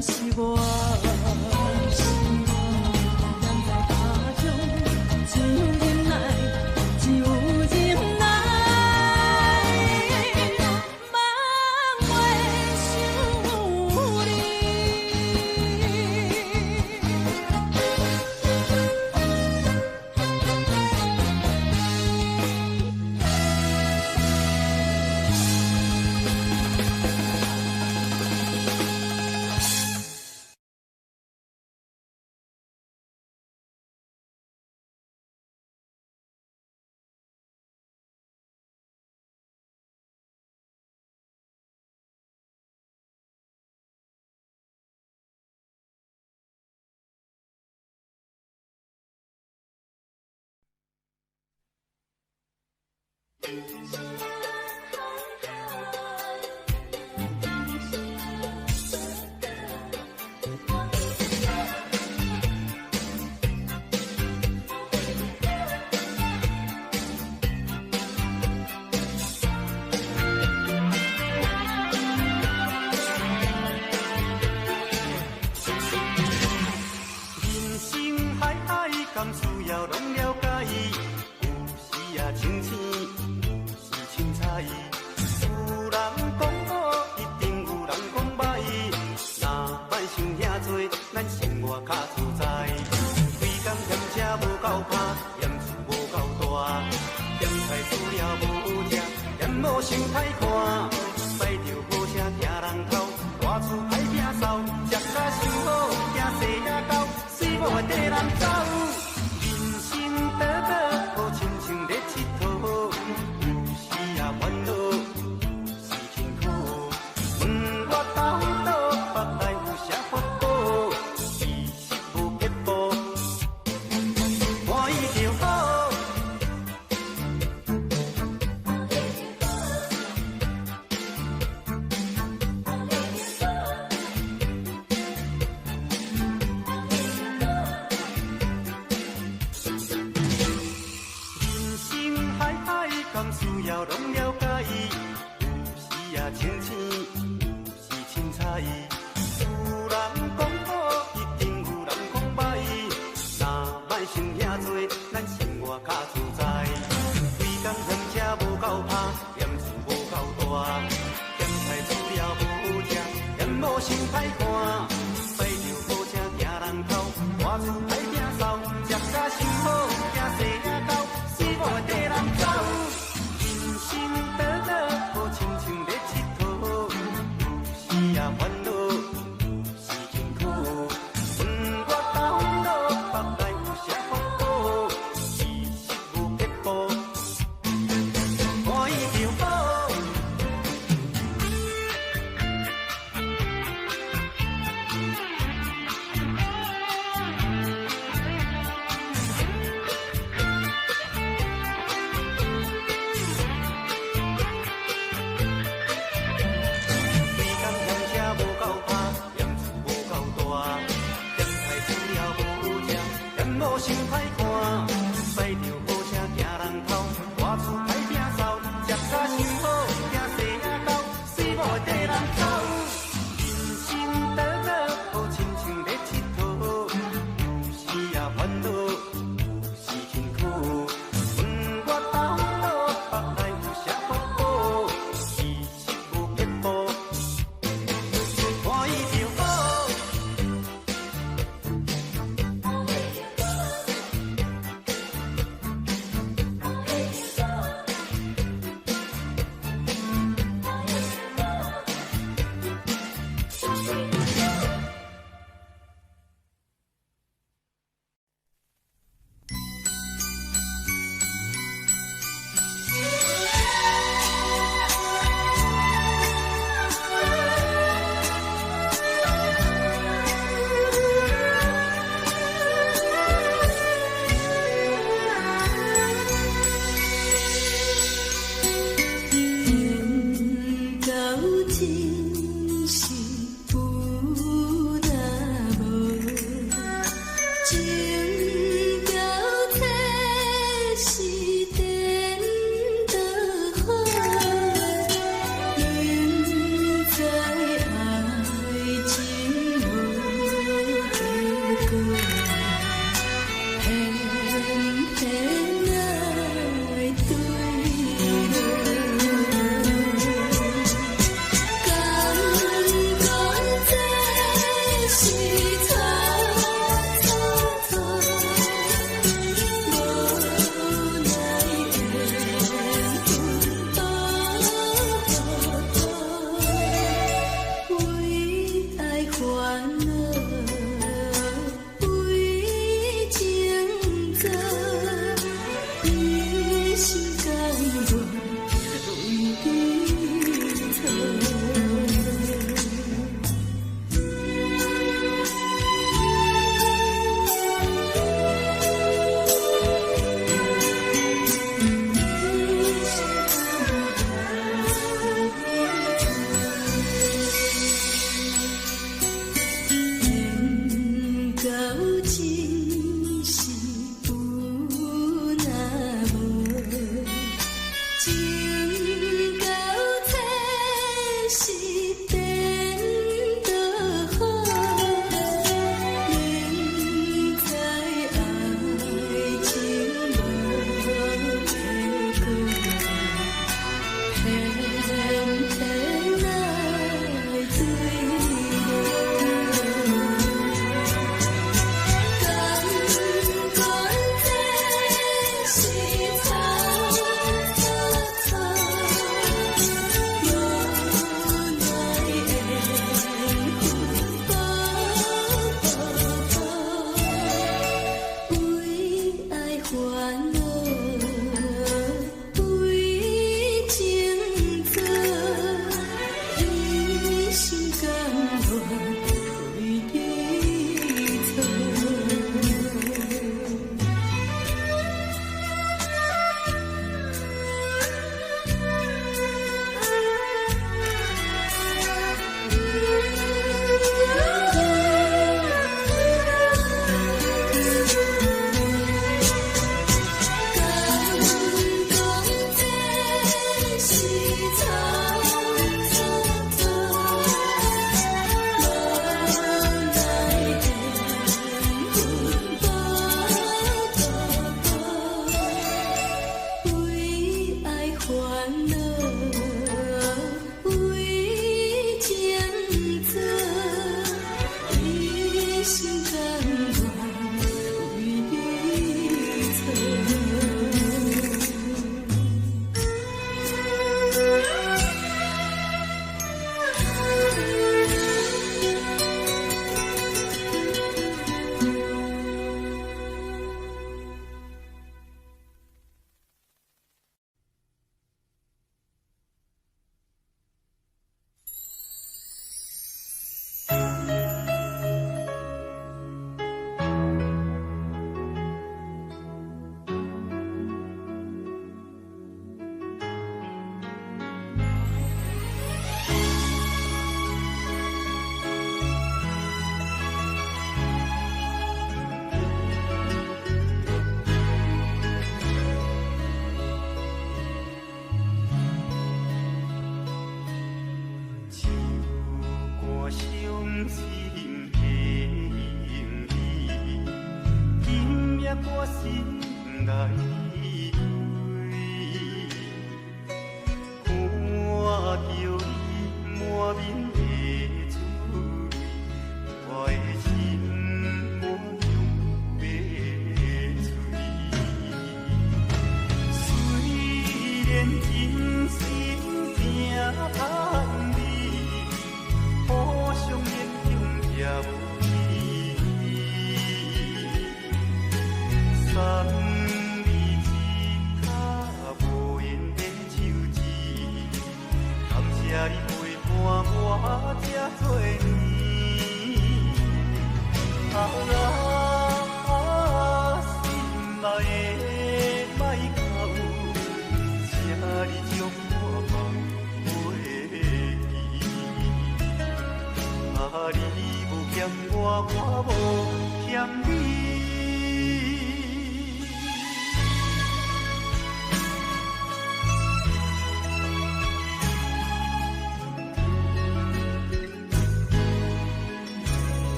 是我，是我，人在家中，只有忍耐，只有忍耐，梦袂想你。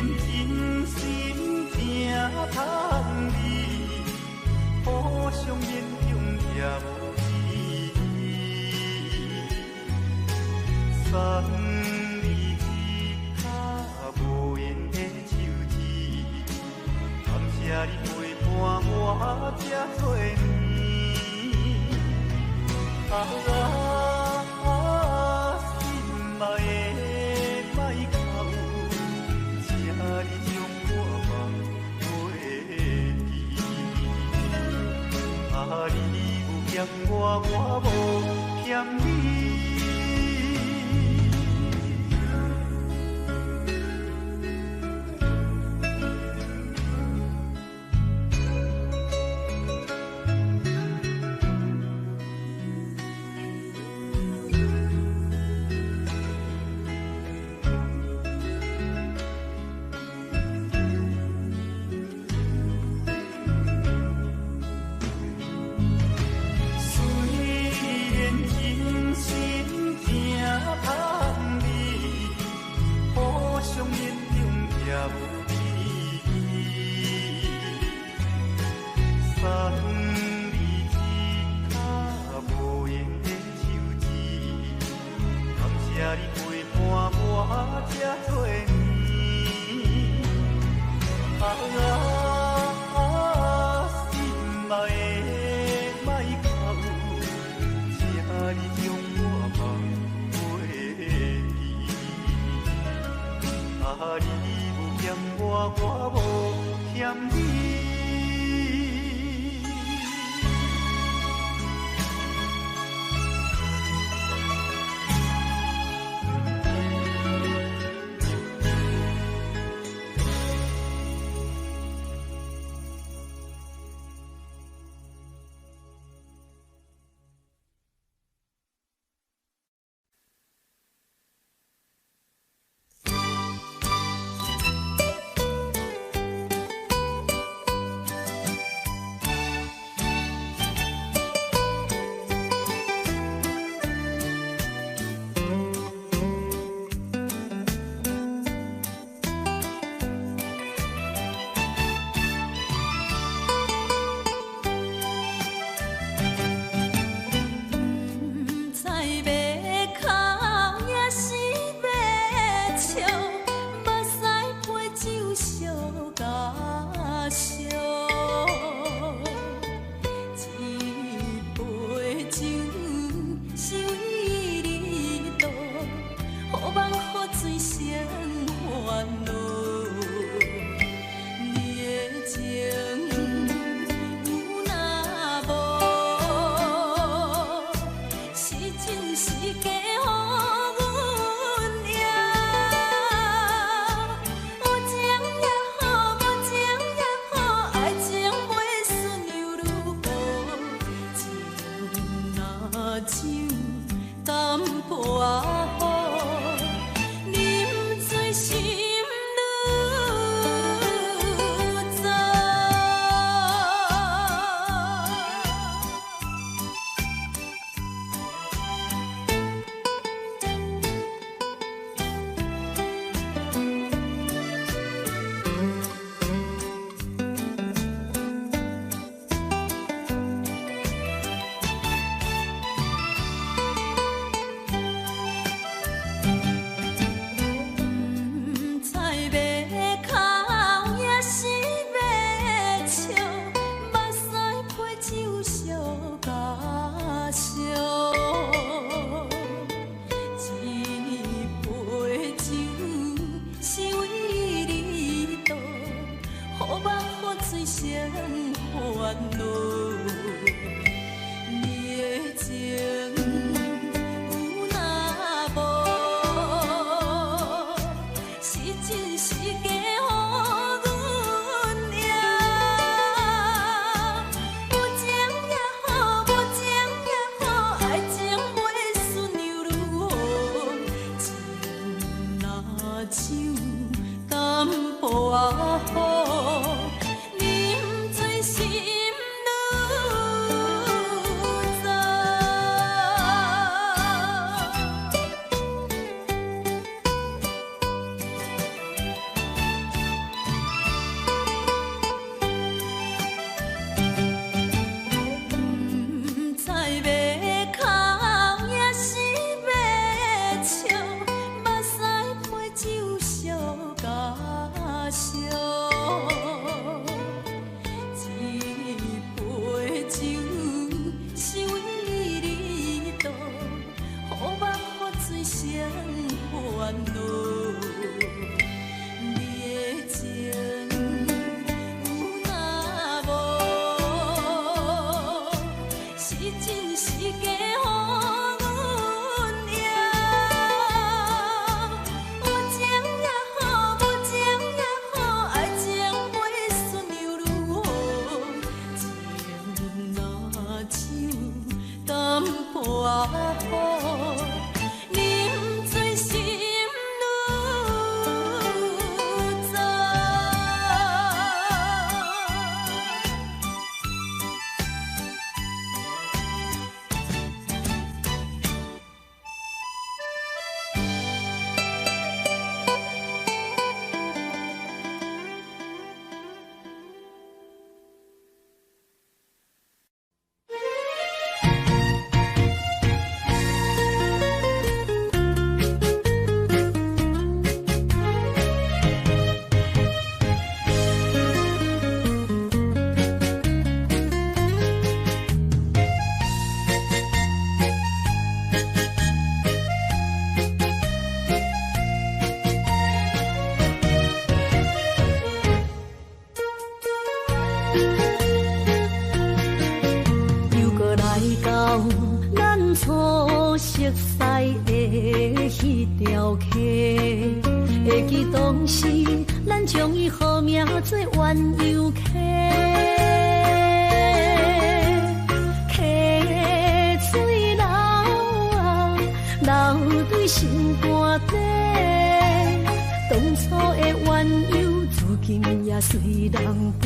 真心正通你，互相勉强也无意义。送你一卡无言的手指，感谢你陪伴我这多年。心爱的莫哭，请你将我梦袂记。你有欠我，我无欠你。家乡。一杯酒，是为你倒，予目予水双烦恼。你的情有若无，是真是假？会记当时，咱将伊号名做鸳鸯溪，溪水流啊，流对心肝底。当初的鸳鸯，至今也随人陪。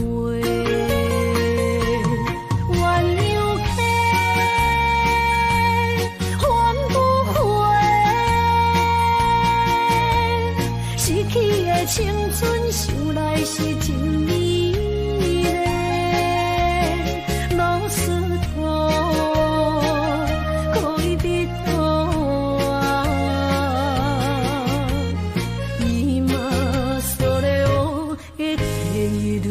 青春想来是真美丽，老师徒可以比多啊，伊嘛所了的地路。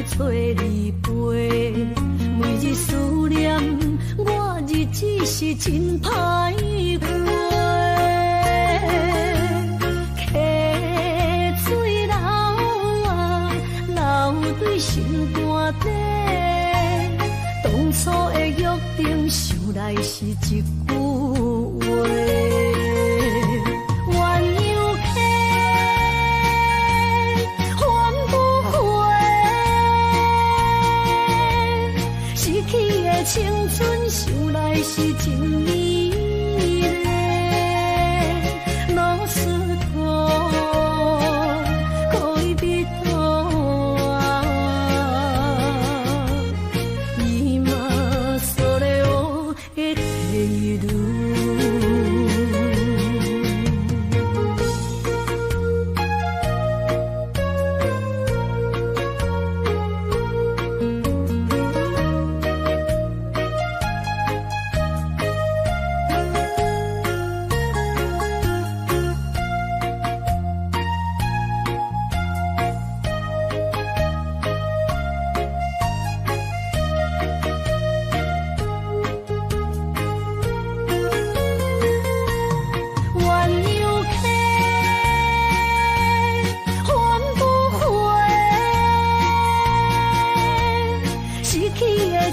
找你陪，每日思念，我日子是真歹过。溪水流啊，流对心肝底。当初的约定，想来是一句话。青春想来是真美丽，老师徒可以比多啊，伊嘛所了的地路。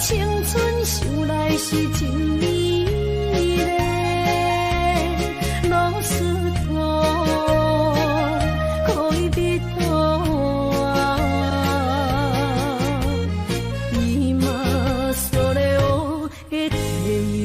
青春想来是真美丽，老师徒可以比多啊，伊嘛所了的地。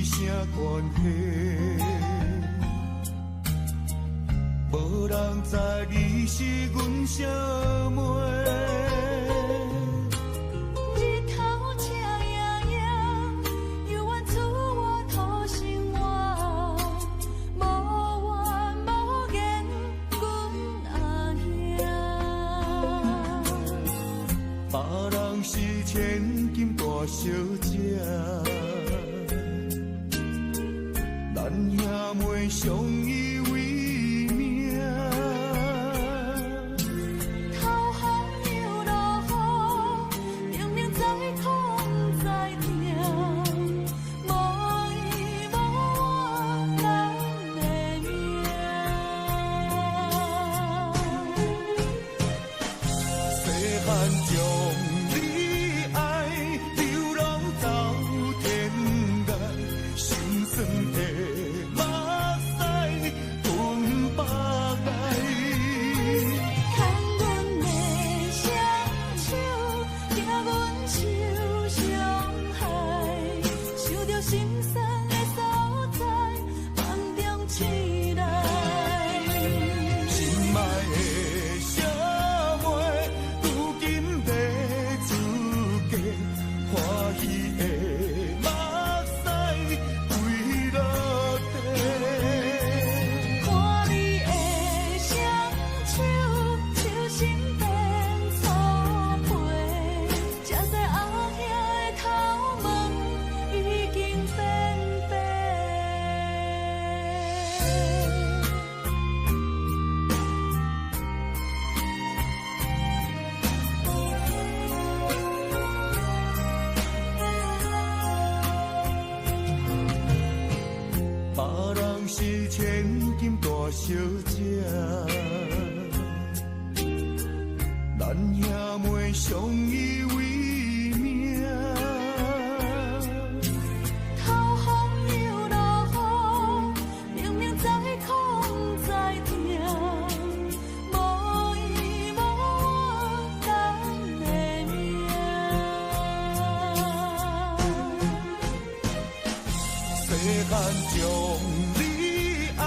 啥关系？无人知你是阮啥妹。日头赤炎炎，犹原赐我土生活，无怨无言，阮阿兄。别人是千金大小姐，咱兄妹相依为命。头风又落雨，明明再痛再痛，无依无我咱的命。细汉将你爱流浪到天涯，心酸的目屎吞百爱。牵阮的双手，惊阮受伤害，想着心酸的所在，梦中醒来。心爱的小妹，如今在自家，欢喜的目屎归落地。看你的双手，手心变粗皮，才知阿兄的头毛已经变白。别人是千金大小姐，咱兄妹相依为命。头风又落雨，明明再痛再痛，无依无我咱的命。细汉将你爱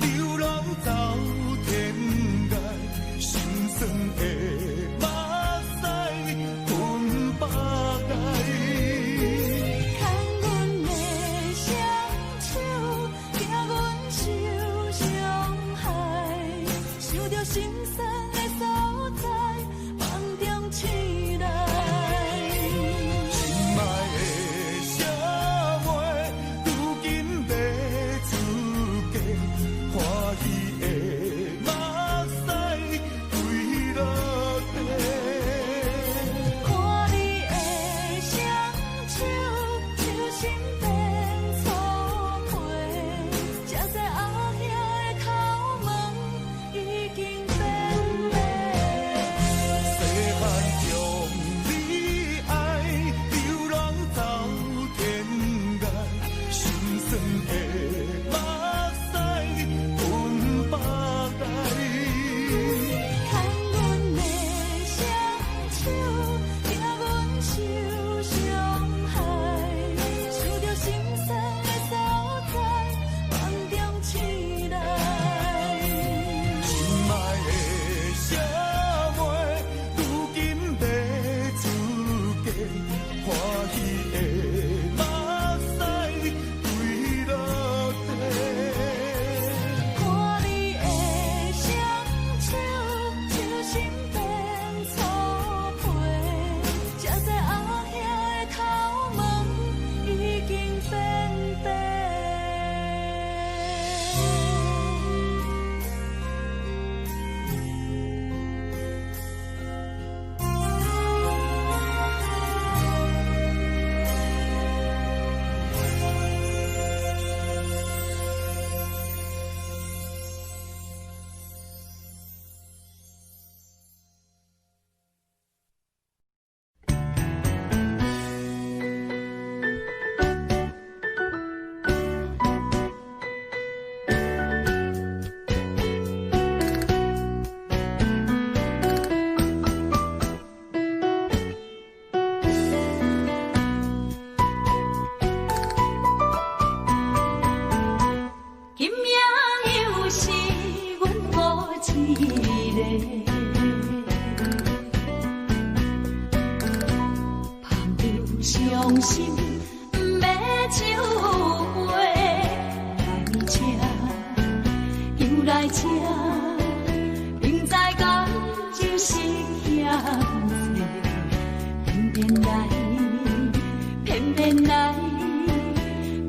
流浪到天涯，心酸的目屎吞百爱。牵阮的双手，惊阮受伤害，想着心酸的所在，梦中醒来。心爱的小妹，如今在自家，欢喜的目屎归落地。看你的双手，手心变粗皮，才知阿兄的头毛已经变白。细汉将你爱流浪到天涯，心酸的目屎吞百爱。牵阮的双手，惊阮受伤害，想着心酸的所在，梦中醒来。心爱的小妹，如今在自家，欢喜的目屎归落这，明知感就是险世，偏偏来，偏偏来，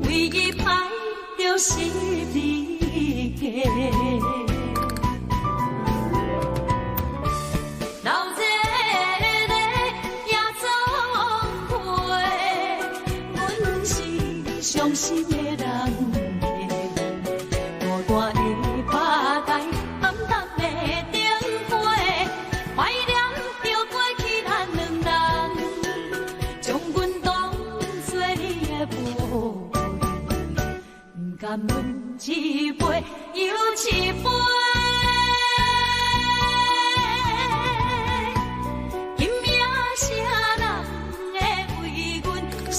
唯一歹就是你家。伤心的人家，大大的花台，暗淡的灯花，怀念着过去咱两人，将阮当作你的宝贝，不甘阮一杯又一杯。今夜啥人会为阮心？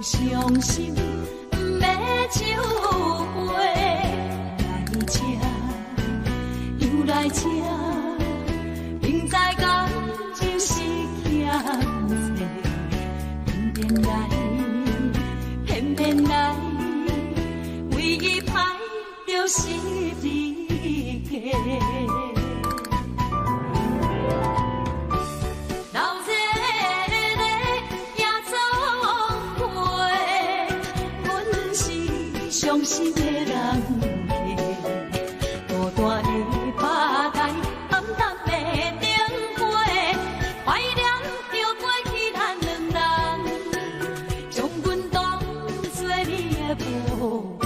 伤心不要酒杯，来这又来这，明知感情是险世，偏偏来，偏偏来，唯一歹就是你家。伤心的人家，大大的花台，暗淡的灯花，怀念着过去咱两人，将阮当作你的宝贝，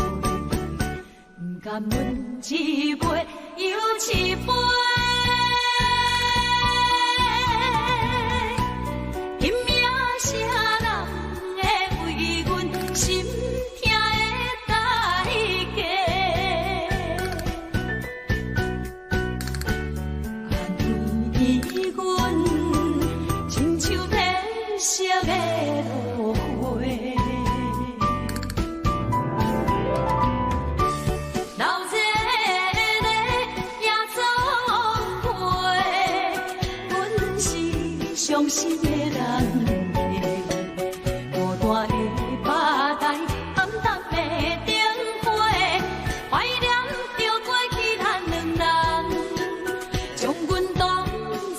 不甘阮一杯又一杯。今夜啥人会为阮心？伤心的人家，大大的花台，暗淡的灯花，怀念着过去咱两人，将阮当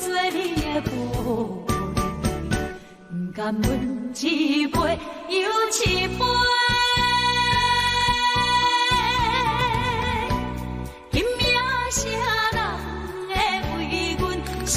作你的宝贝，不甘阮一杯又一杯。今夜啥人会为阮心？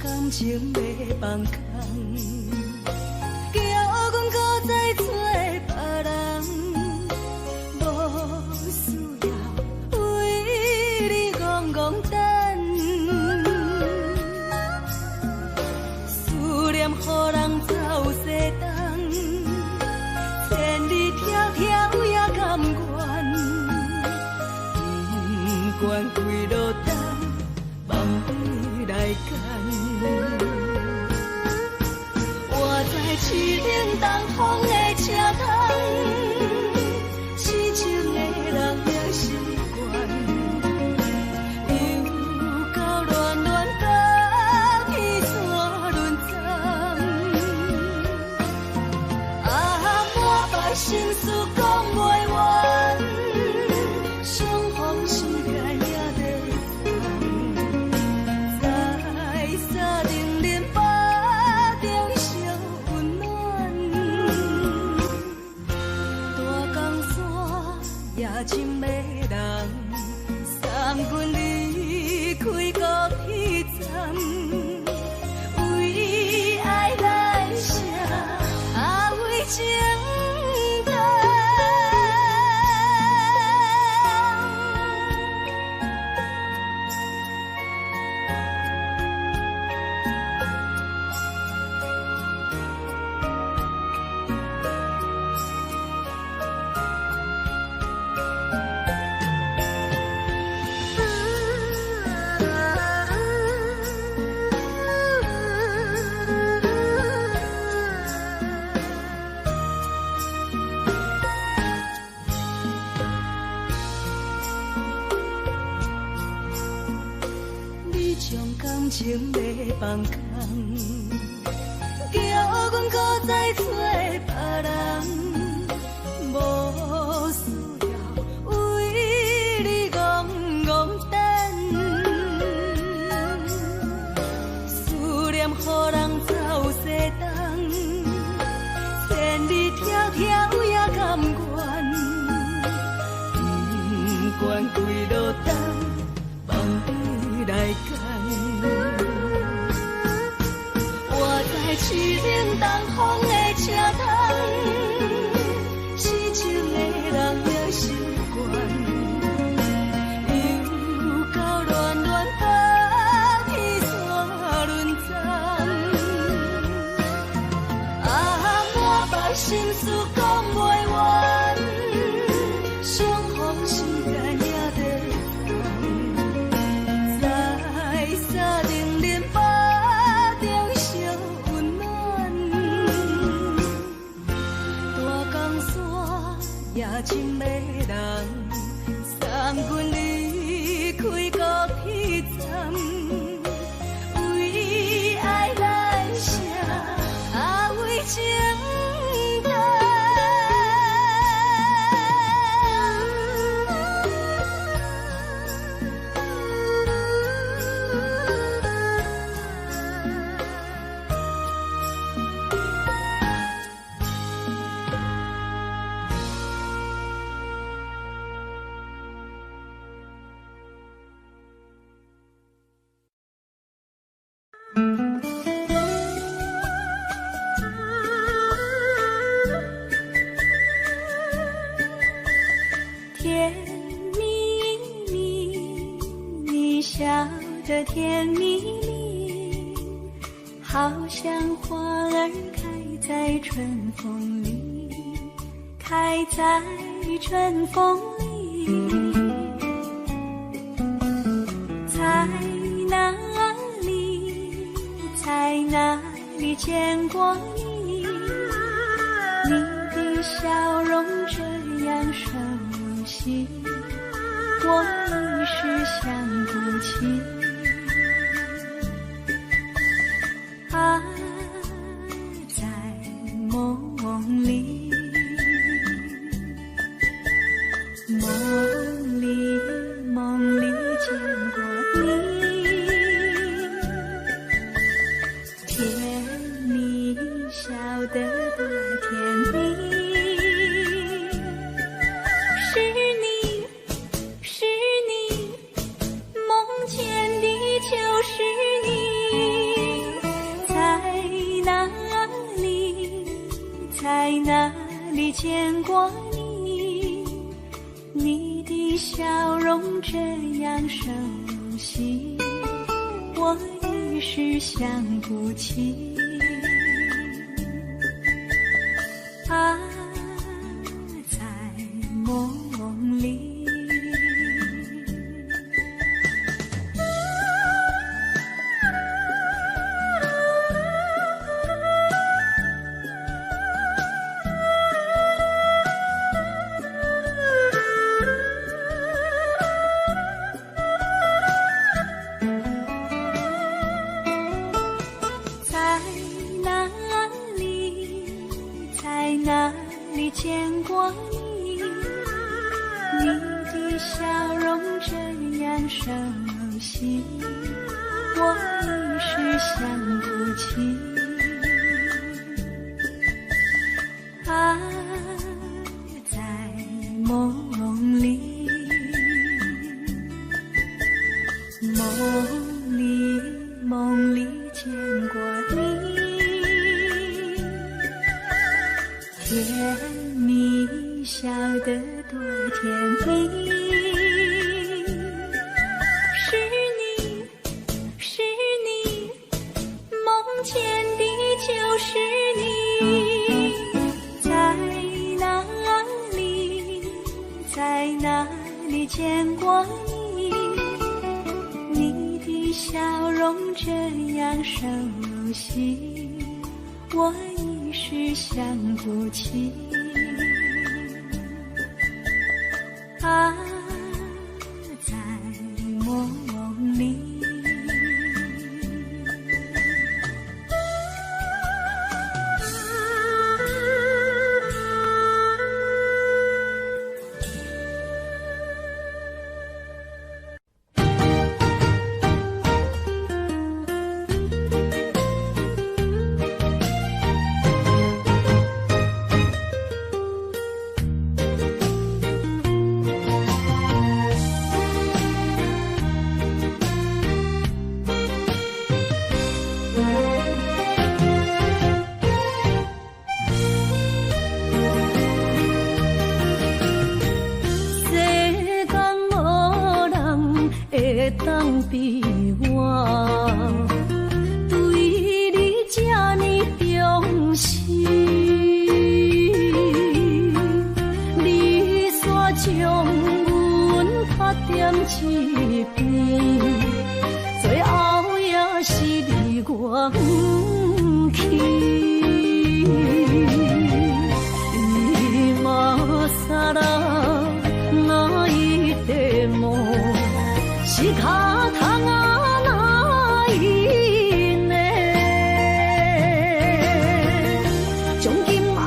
感情要放空，叫阮搁再找别人，无需要为你戆戆等。思念予人走西东，千里迢迢也甘愿，不管几落冬，梦回来。干。我在市顶东风的车窗，痴情的人了习惯，又到乱乱甲去山轮站。满腹心事讲袂完，相逢时间也在等，在沙丁林巴中烧温暖。大江山也真迷人，送阮离开国彼站，为爱来生，为情。情要放空，叫阮搁再找别人，无需要为你戆戆等。思念予人走西东，千里迢迢也甘愿，不管几路灯，放你来干。市顶东风的车窗，痴情的人了习惯，又到乱乱甲去山轮站。满腹心事讲袂完，相逢时间也在等，在沙丁林巴中烧。也真迷人，送阮离开国彼站，为爱来生，为情等。甜蜜蜜，好像花儿开在春风里，开在春风里。在哪里，在哪里见过你？你的笑容这样熟悉，我一时想不起。在梦里，梦里见过你，甜蜜笑得多甜蜜，是你，梦见的就是你。在哪里见过你？你的笑容这样熟悉，我一时想不起。在梦里。熟悉，我一时想不起。爱在梦里，梦里见过你，甜蜜笑得多甜蜜。是你，梦见的就是你，在哪里见过你？你的笑容这样熟悉，我一时想不起。爱在梦里。当比我对你这呢重视，你煞将阮拍点一边，最后也是你我不去。今啦那一地梦。是脚痛啊，哪一呢？从今后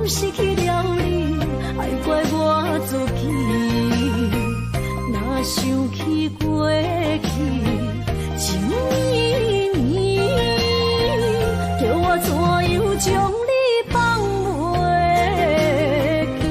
失去了你，爱怪我自己。若想起过去情绵绵，叫我怎样将你放袂记？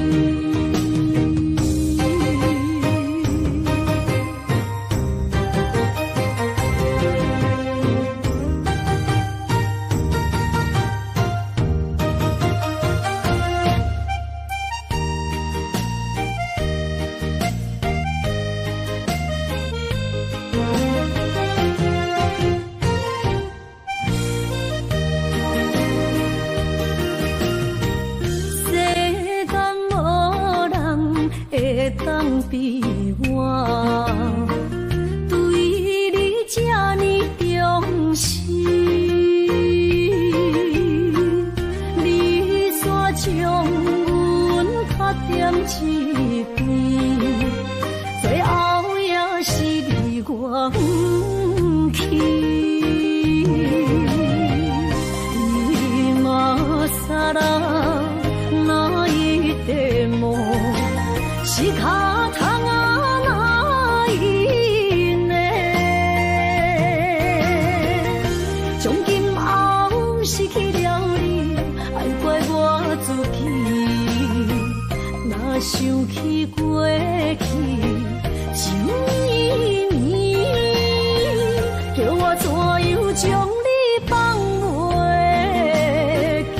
当比我对你这呢重视，你煞将阮拍点一边，最后也是你我不去。今さら那一地梦。是脚痛啊，哪一呢？从今后失去了你，爱怪我自己。若想起过去情绵绵，叫我怎样将你放袂记？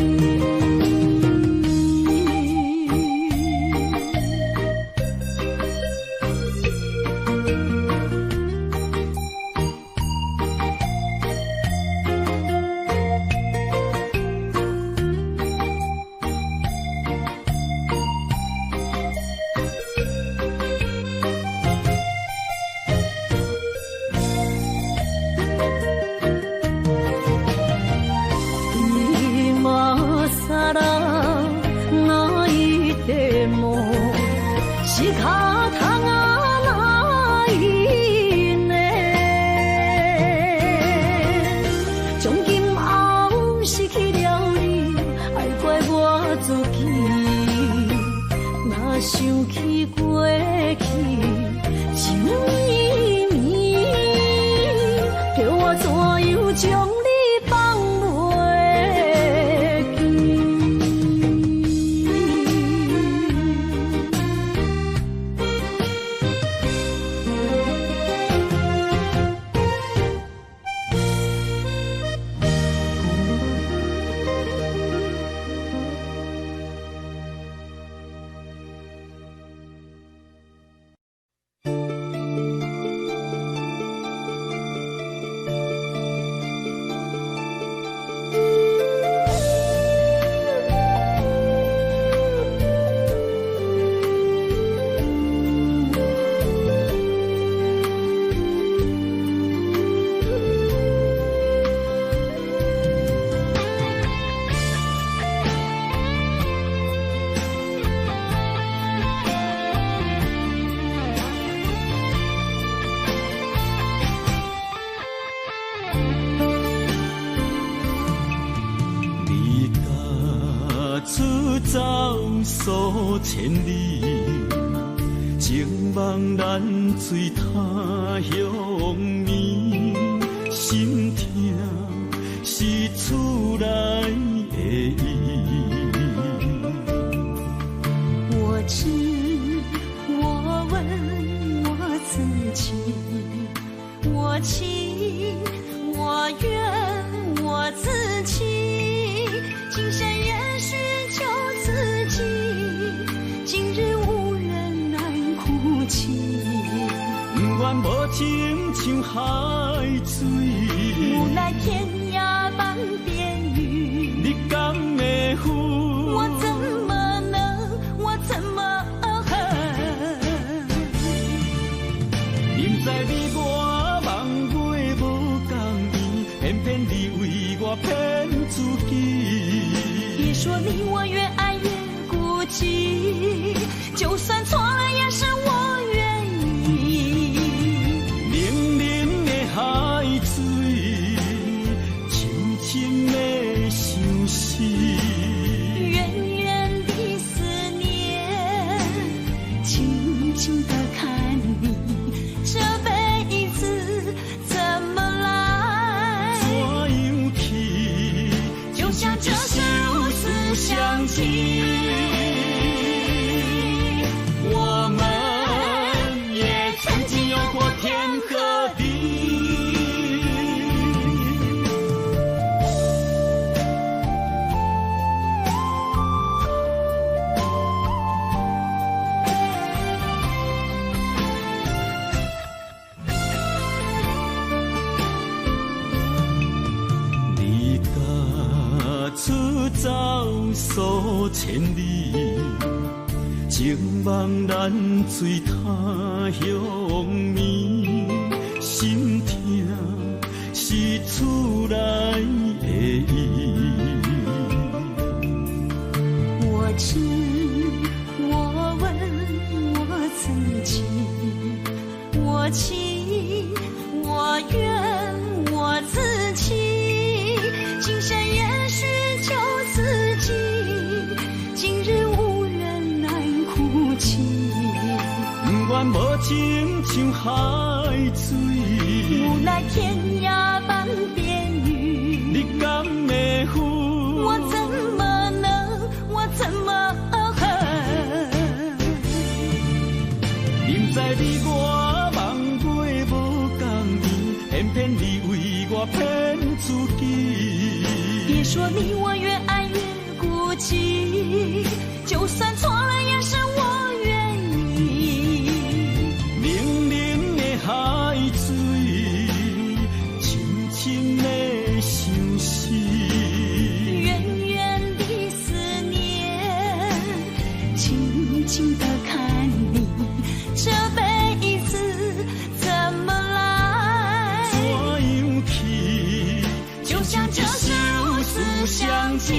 走数千里，情梦难随他乡眠，心痛是厝内的伊。我知，我问我自己，我情我愿我自欺，今生也许救自己，今日无人难哭泣。不愿无情像海水，无奈天涯半边雨，你敢会负？我怎么能，我怎么恨？明知你我梦袂无共伊，偏偏你为我骗自己。别说你我越爱越孤寂，就算错了也是我愿意。冷冷的海水，深深的相思。远远的思念，静静地看你，这辈子怎么来？怎样去？就像这是如此相契。我们也曾经有过天和地。你踏出走数千里，情梦难随他乡眠，心痛是厝内的伊。我知，我问我自己，我情我愿我自欺，今生也许救自己，今日无人难哭泣。不愿无情像海水，无奈天涯半边雨，你敢会负？我怎么能，我怎么恨？明知你我梦袂无共伊，偏偏你为我骗自己。别说你我越爱越孤寂，就算错了也是我愿意。冷冷的海水，深深的相思。远远的思念，静静地看你，这辈子怎么来？怎样去？就像这是如此相契。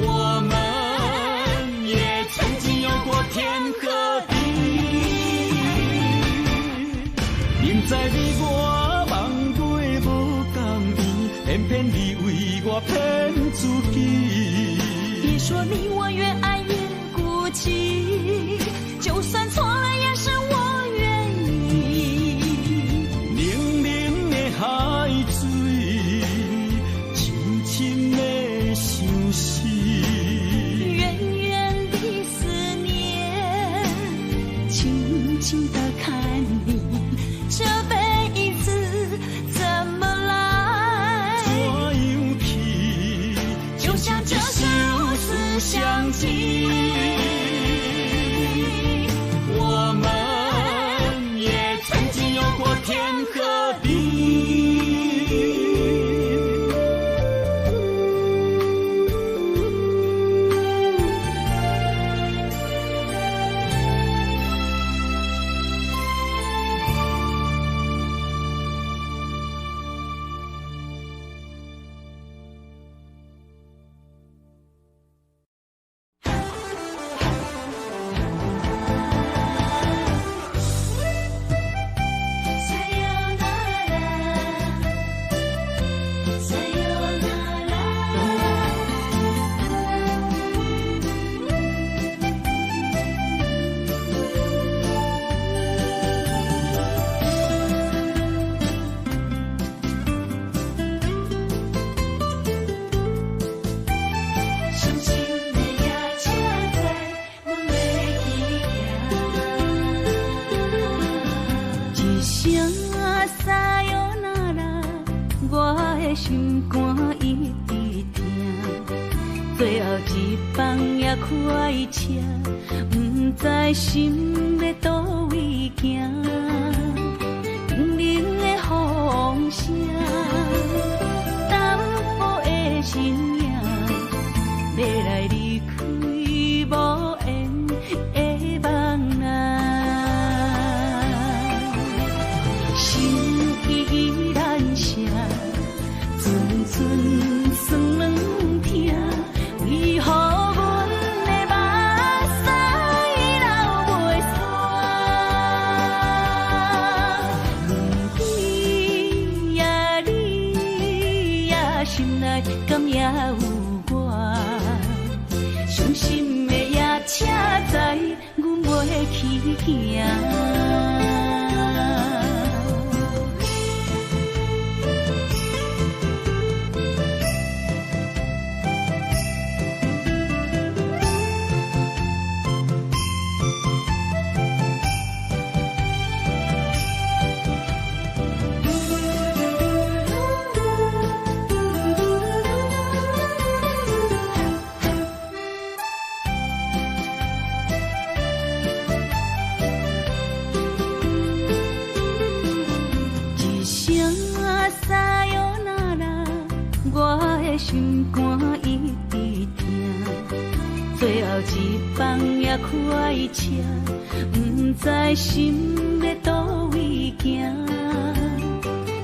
我们也曾经有过天和地。明知你我梦袂无共伊，偏偏你为我骗自己。别说你我越爱越孤寂，就算错了也是我愿意。冷冷的海水，深深的相思。远远的思念，静静地看你，这辈子怎么来？怎样去？就像这是如此相契。我们也曾经有过天和地。心肝一直疼，最后一放也开车，不知心要倒位行，冷冷的风声，淡薄的身影，要来离开无缘的梦啊，心依然舍。阵阵酸软疼，为何阮的目屎流袂煞？问你呀，你呀，心内敢也有我？伤心的夜车载，阮袂去行。心肝一直疼，最后一放也开车，不知心要倒位行。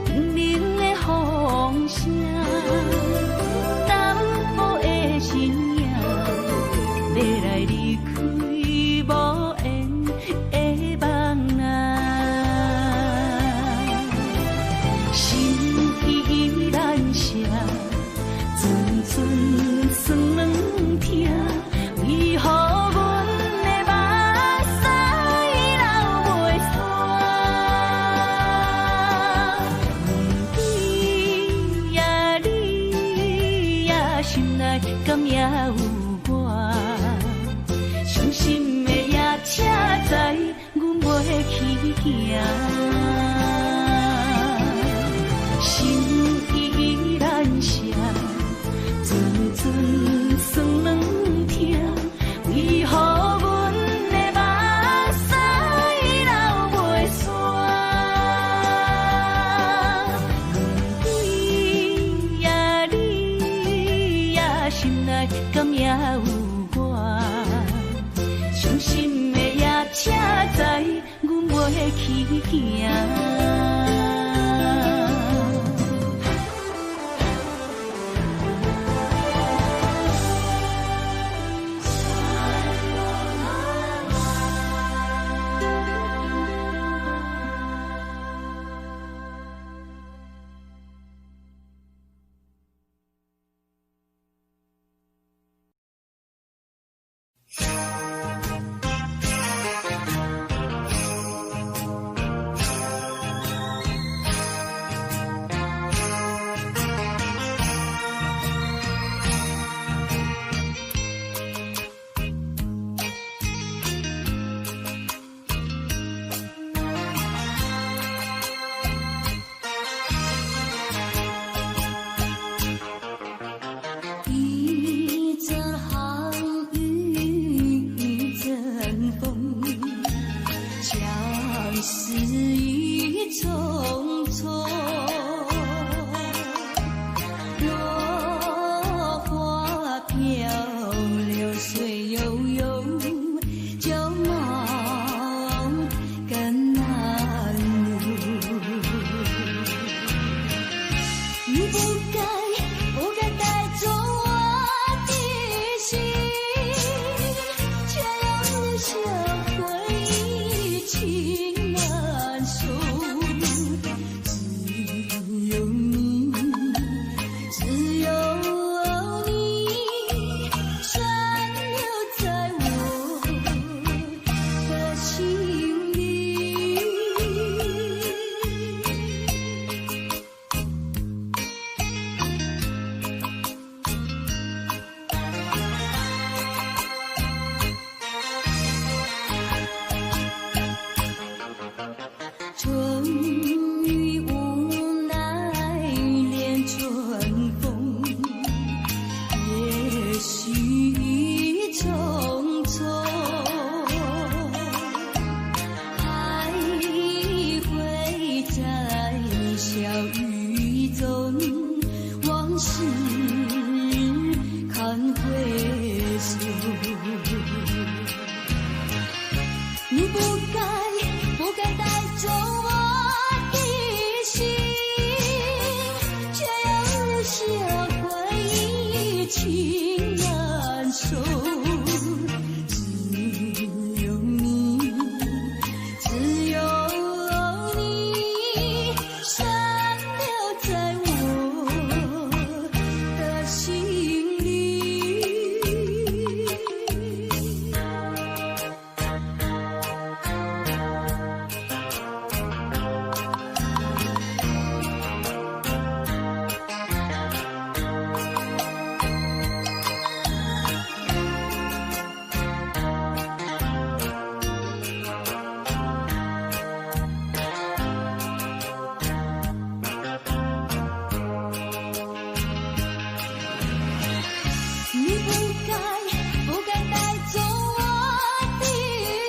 冷冷的风声，淡薄的身影，要来离开无缘的梦啊，心依然舍。阵阵酸软疼，为何阮的目屎流袂煞？问你呀，你呀，心内敢也有我？伤心的夜车载，阮袂去行。心依然舍。阵阵酸软疼，为何阮的目屎流袂煞？问你呀，你呀，心内敢也有我？伤心的夜车载，阮袂去行。却让你想回忆情难收。不该带走我的心，却又学会一情难守。只有你，只有你，深留在我的心里。不该带走我的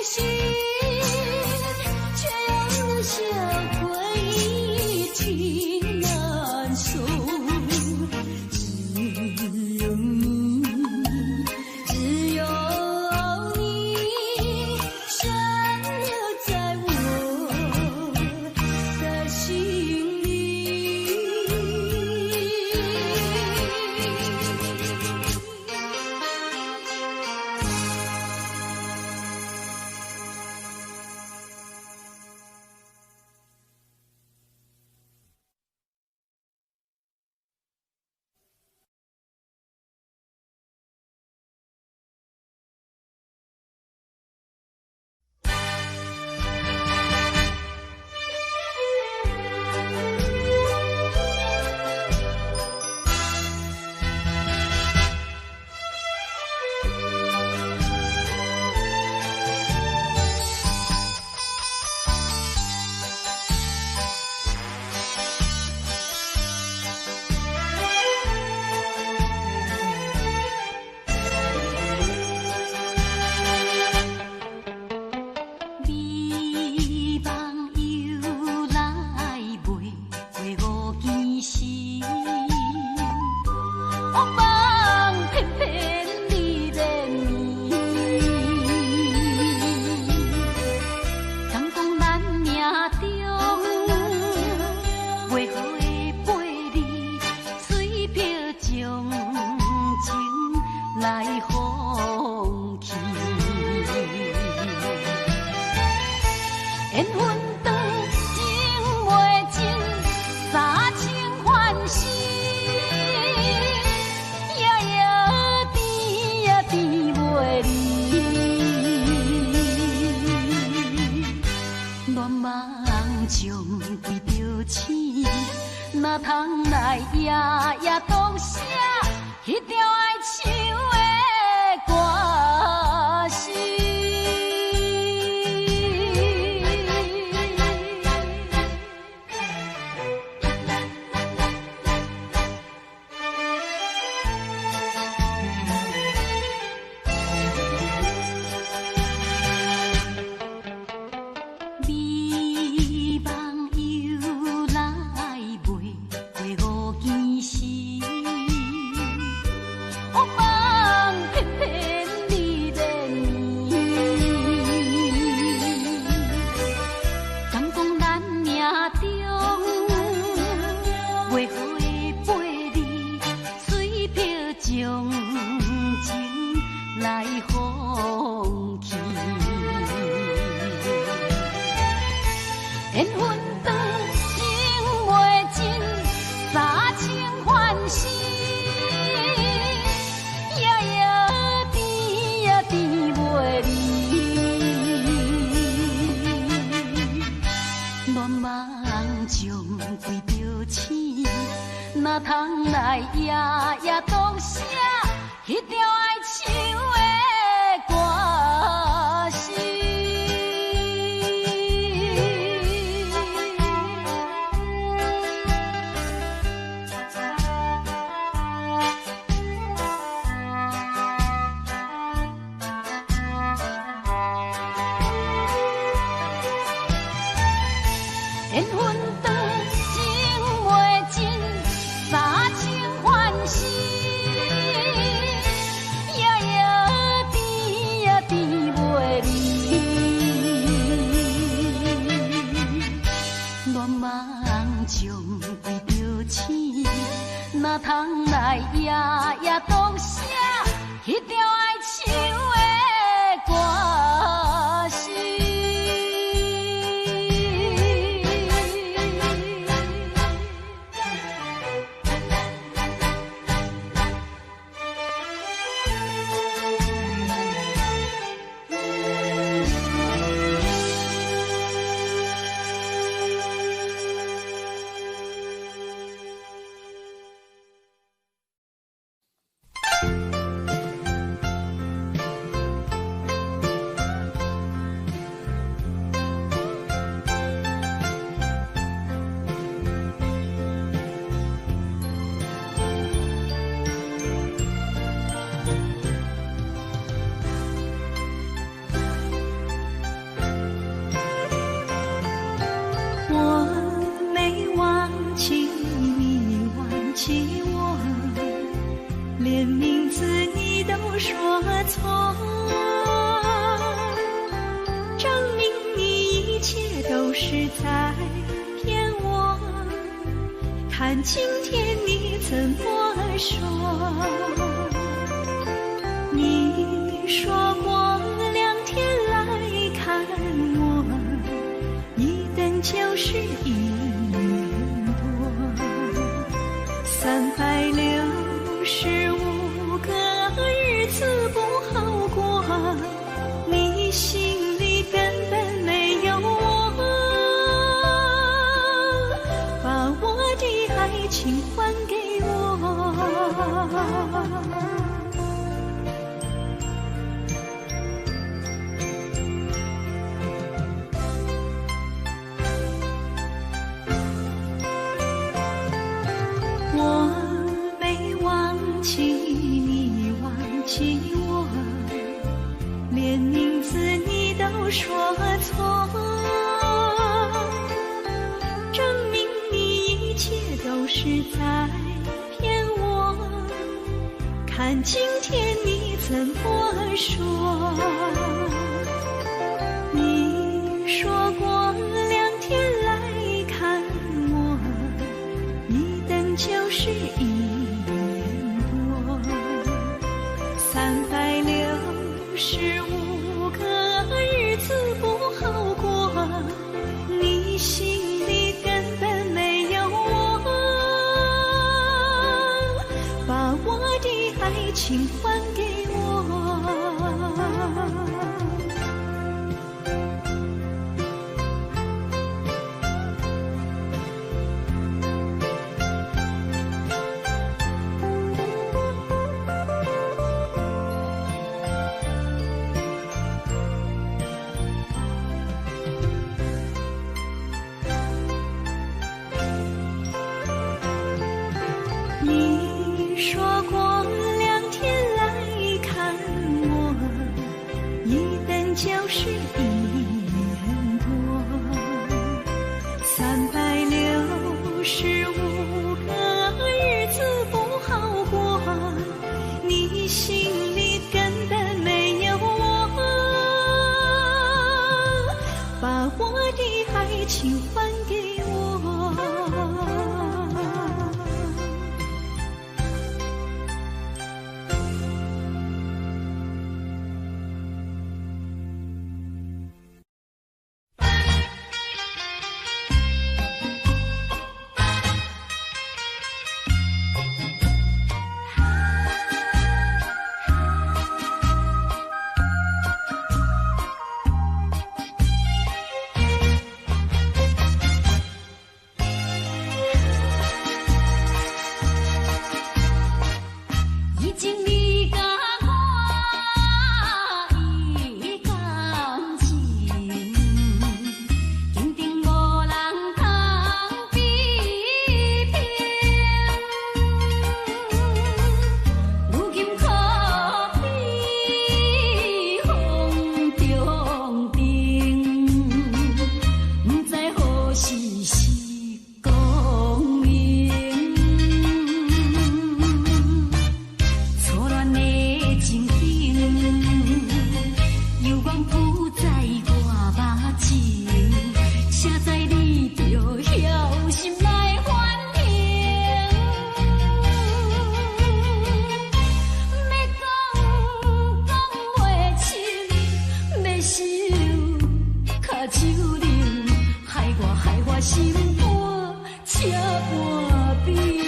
心，却又留下回忆情难收。只有你，只有你，深留在我的心里。哪通来夜夜当写迄条爱唱的歌词？哪通来夜夜当写迄条爱唱的歌词？缘分长，情袂尽，三情欢喜，夜夜甜，夜甜袂离。窗来夜夜读写迄条爱唱的歌词。看今天你怎么说？你说过2天来看我，一等就是1年多，365个日子不好过，你心里根本没有我。爱情还给我，我没忘记你忘记我，连名字你都说错。都是在骗我，看今天你怎么说？你说过2天来看我，一等就是1年多，365个日子不好过，你心里根本没有我。把我的爱情还给我。你说过2天来看我，一等就是1年多，365个日子不好过，你心里根本没有我，把我的爱情还给我。心肝车半边。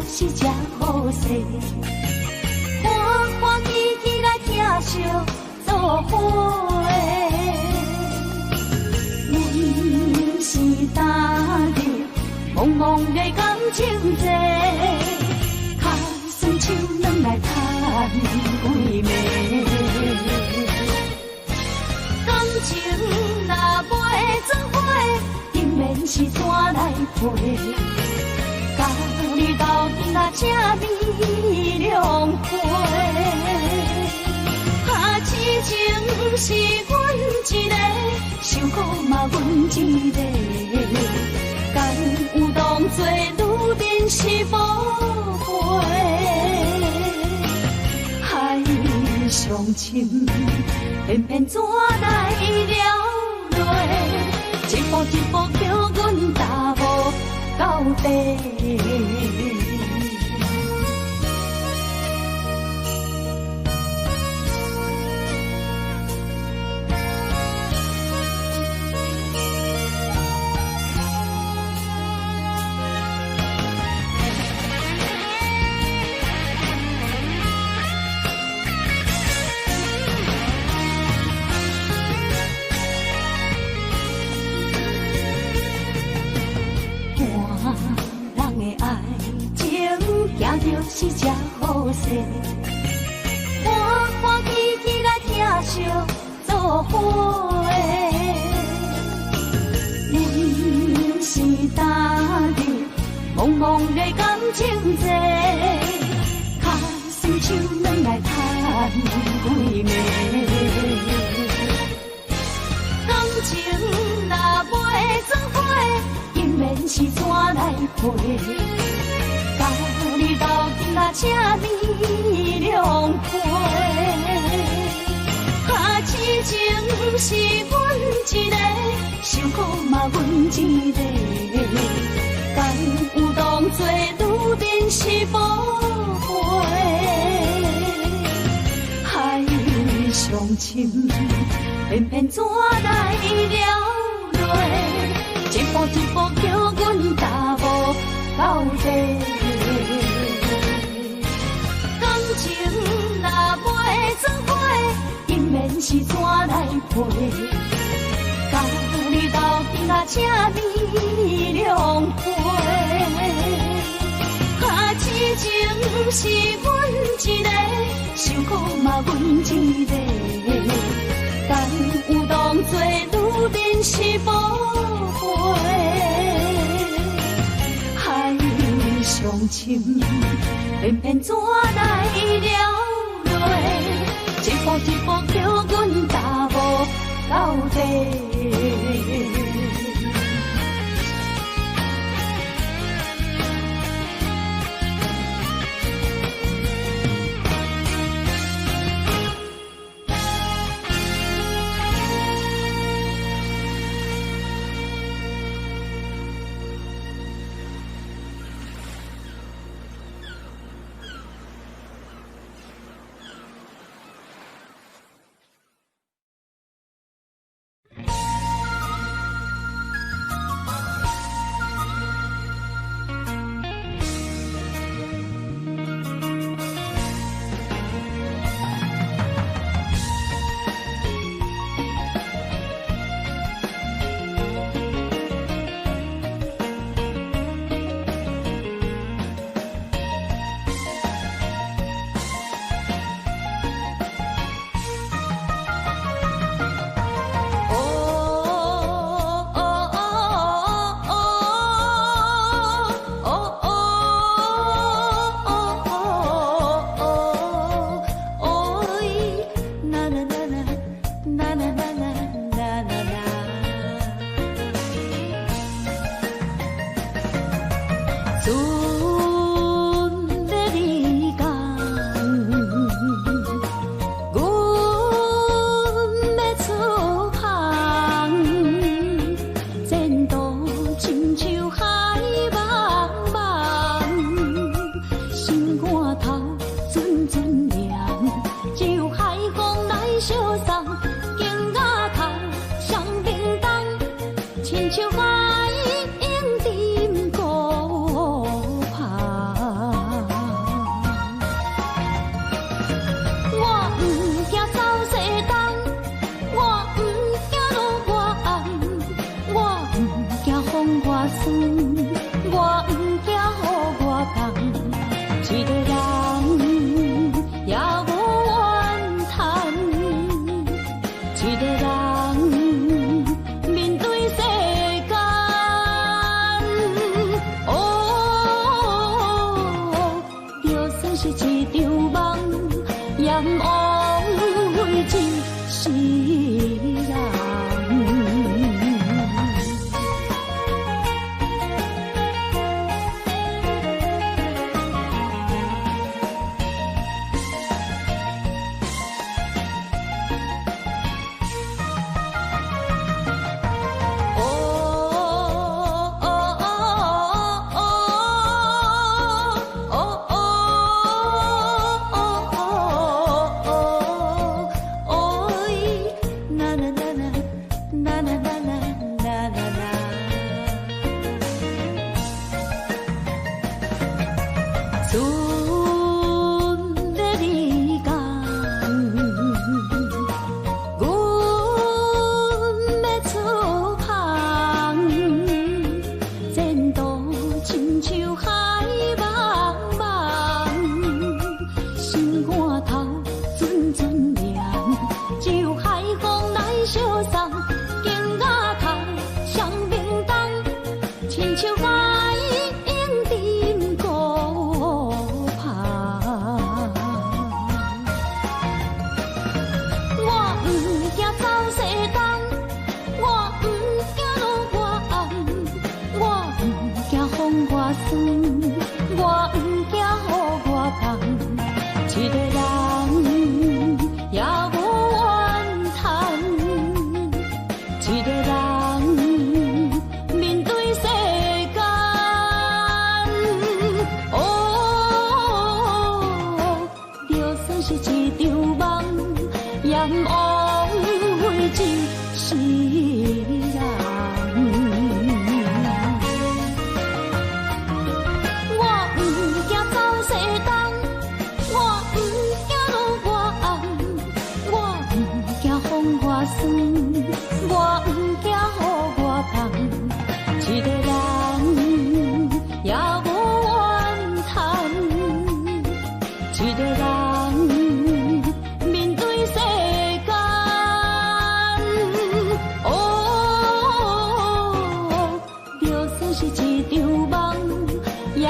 是只好势，欢欢喜喜来疼惜做伙的。阮是今日茫茫的感情债，卡算手软来赚几暝。感情若袂做伙，定免是山来陪。甲你斗阵啊，正美良花。啊，痴情是阮一个，伤苦嘛阮一个。敢有当作女人是无悔？海上深，偏偏怎来了落？一步一步叫阮踏无到底。是这好势，欢欢喜喜来疼惜做伙。人是大日茫茫的感情债，卡双手软来叹几暝。感情若袂做伙，永远是怎来陪？家己斗阵若请你两陪，痴情是阮一个，受苦嘛阮一个，敢有当作女人是无悔？海上深，偏偏怎来了落？一步一步叫阮踏无到底。感情若袂做伙，永远是怎来陪？家己斗阵若请你两陪，痴情是阮一个，受苦嘛阮一个，敢有当作女人是无悔？海上深，偏偏怎来了落？一步一步叫阮踏无到底。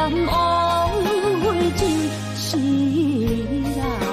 难忘回一世人。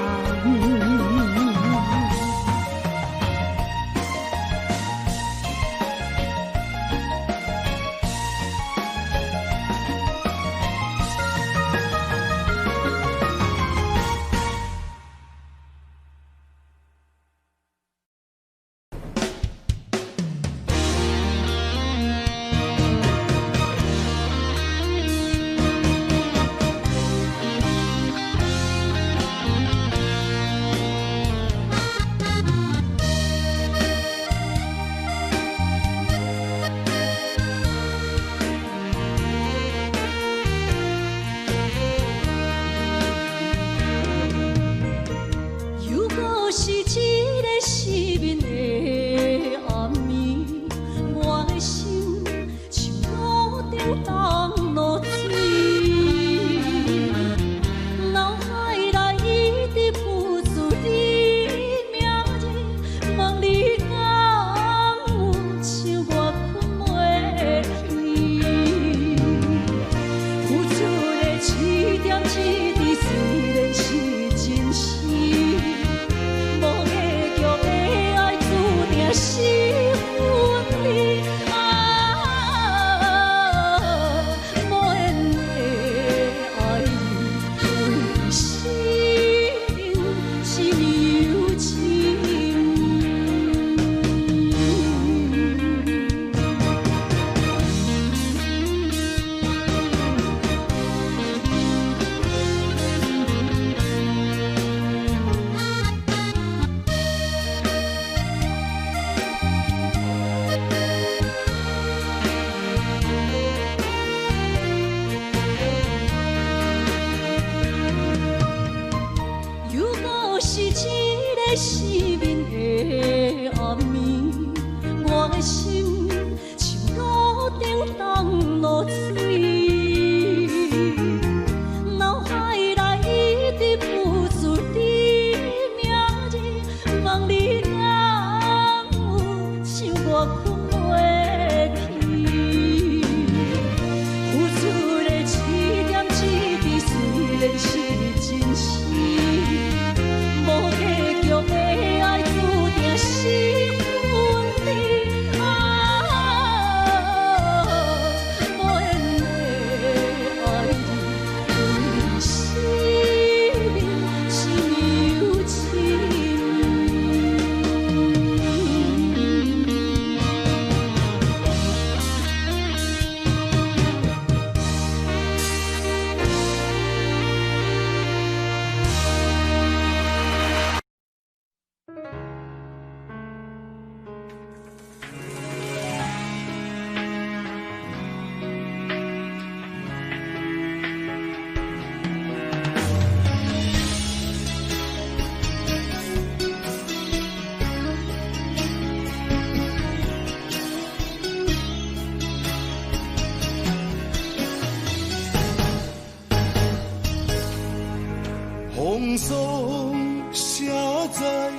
风霜写在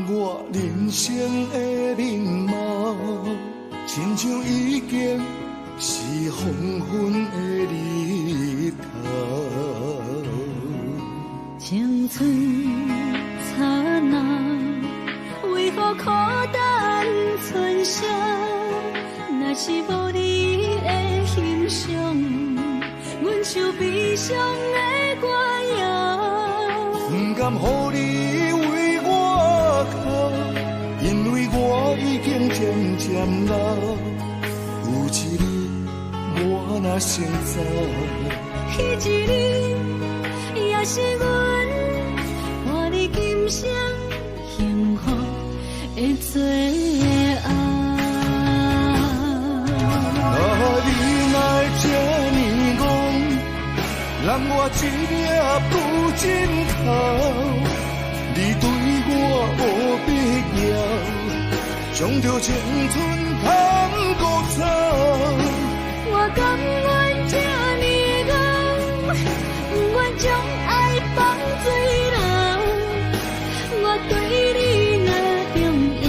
我人生的面貌，亲像已经是黄昏的日头。青春刹那，为何孤单存剩？若是无你的欣赏，阮就悲伤的歌谣。不甘予你为我哭，因为我已经渐渐老。有一日我若先走，迄一日也是阮伴你今生幸福的最后。你哪这呢戆，让我一夜不尽头。你对我无必要，将着青春通孤走。我甘愿这呢戆，不愿将爱放水流。我对你若重要，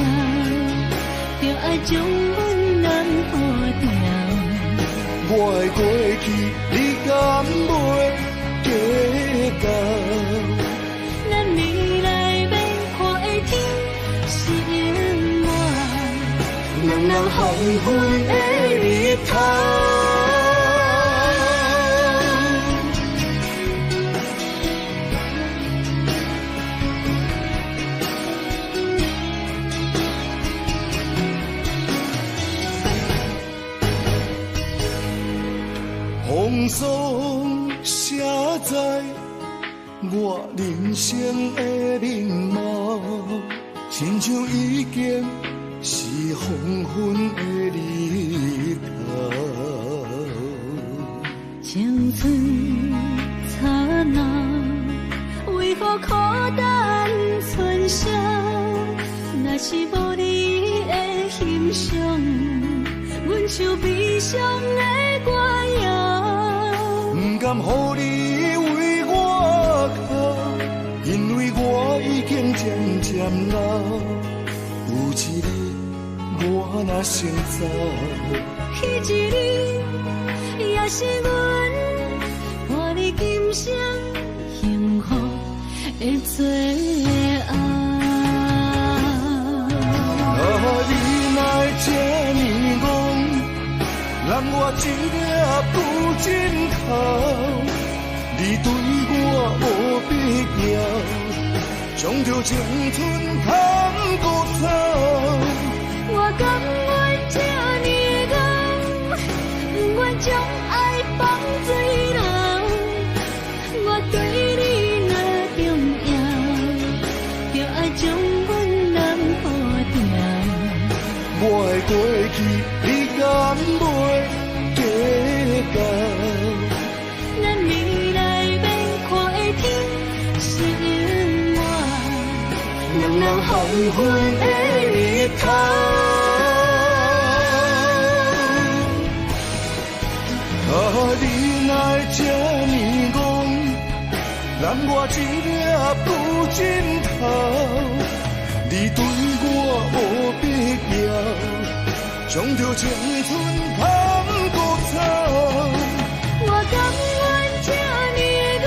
就爱将阮人保掉。我的过去，你甲昏的日头。风霜写在我人生的面貌，亲像已经是黄昏的日头。青春刹那，为何孤单春宵？若是无你的欣赏，阮像悲伤的歌谣。不甘予你为我哭，因为我已经渐渐老。有一日我若先走，彼一日也是阮伴你今生幸福的最后。你哪会这呢戆，让我一粒不尽头。你对我无必要，将着青春通过走。我甘愿这呢戆，不愿将爱放水流。我对你若重要，就爱将阮人抱牢。我的过去，你敢袂计较？咱未来免看的天是永远，两人黄昏的日头。你哪会这呢戆，让我一粒不尽头。你对我无必要，将着青春通过走。我甘愿这呢戆，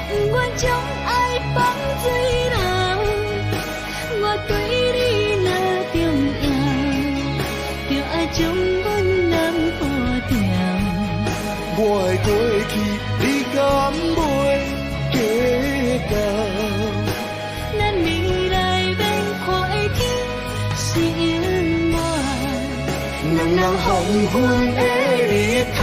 不愿将爱放水流。我对你若重要，就爱将阮人抱牢。我的过去，你敢袂计较？咱未来免看的天是永远，两人黄昏的日头。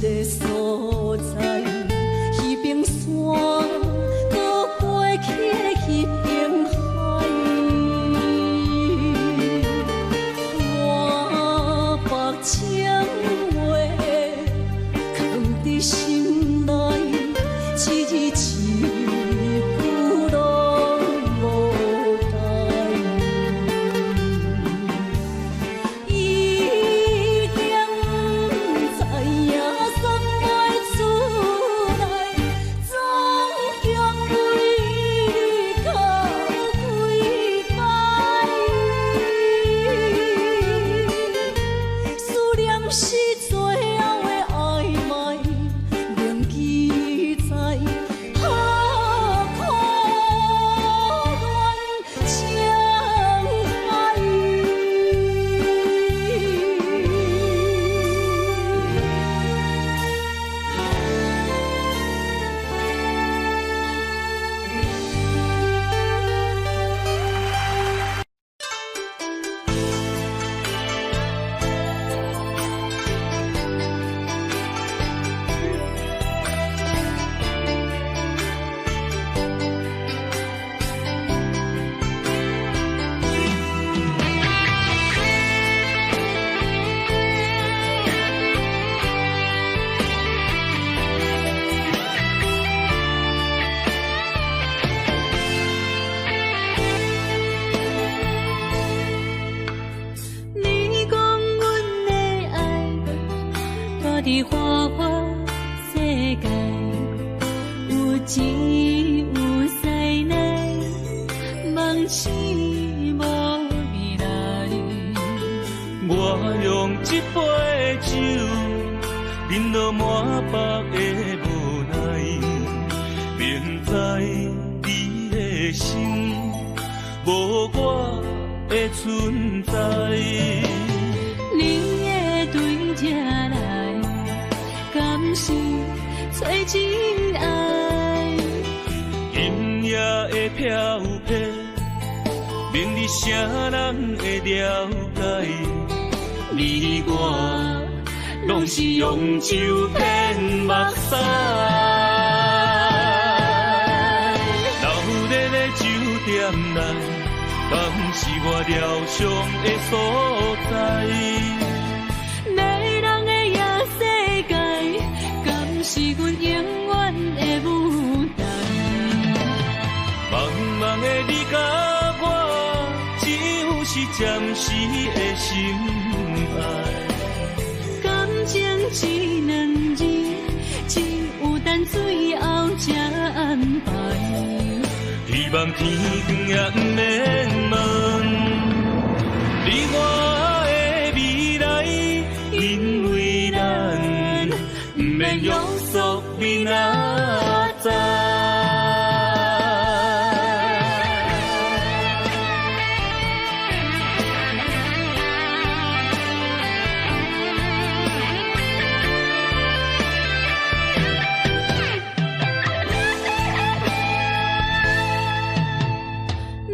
个所在，迄边山，搁过去迄边海。我把情话藏伫心内，一字一句拢无改。伊竟不知影送我厝内，总共为你哭几摆。思念是最后的暧昧，铭记在何苦怨情海。你讲阮的爱，住伫花花世界，有钱有势内，梦醒无未来。我用一杯酒，饮落满腹的无奈，明知你的心无我的存在。你的对这来，敢是找真爱？音乐的飘飘，明日啥人会了解？你我拢是用酒骗目屎，流热的酒店内，敢是我疗伤的所在？迷人的夜世界，敢是阮永远的舞台？茫茫的你甲我，只有是暂时的心爱。感情只两字，只有等最后才安排。希望天光也不免问，你我的未来，因为咱不免约束明仔载。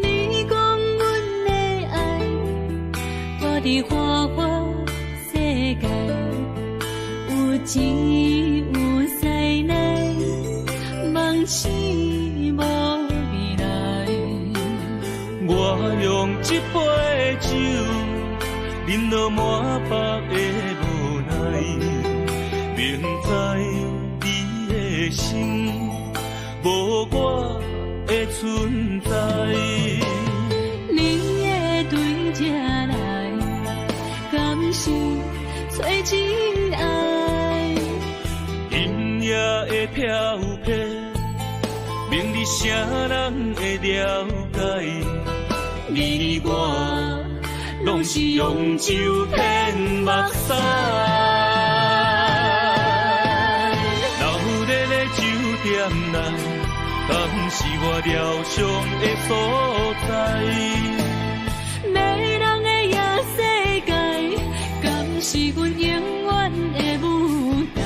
你讲阮的爱，住伫花花世界，有钱有势内，梦醒无未来。我用一杯酒，饮落满腹的无奈，明知你的心无我的存在。你的对这来，敢是找真爱？音乐的飘飘，明日啥人会了解？你我拢是用酒骗目屎，流热的酒店内，敢是我疗伤的所在？迷人的夜世界，敢是阮永远的舞台？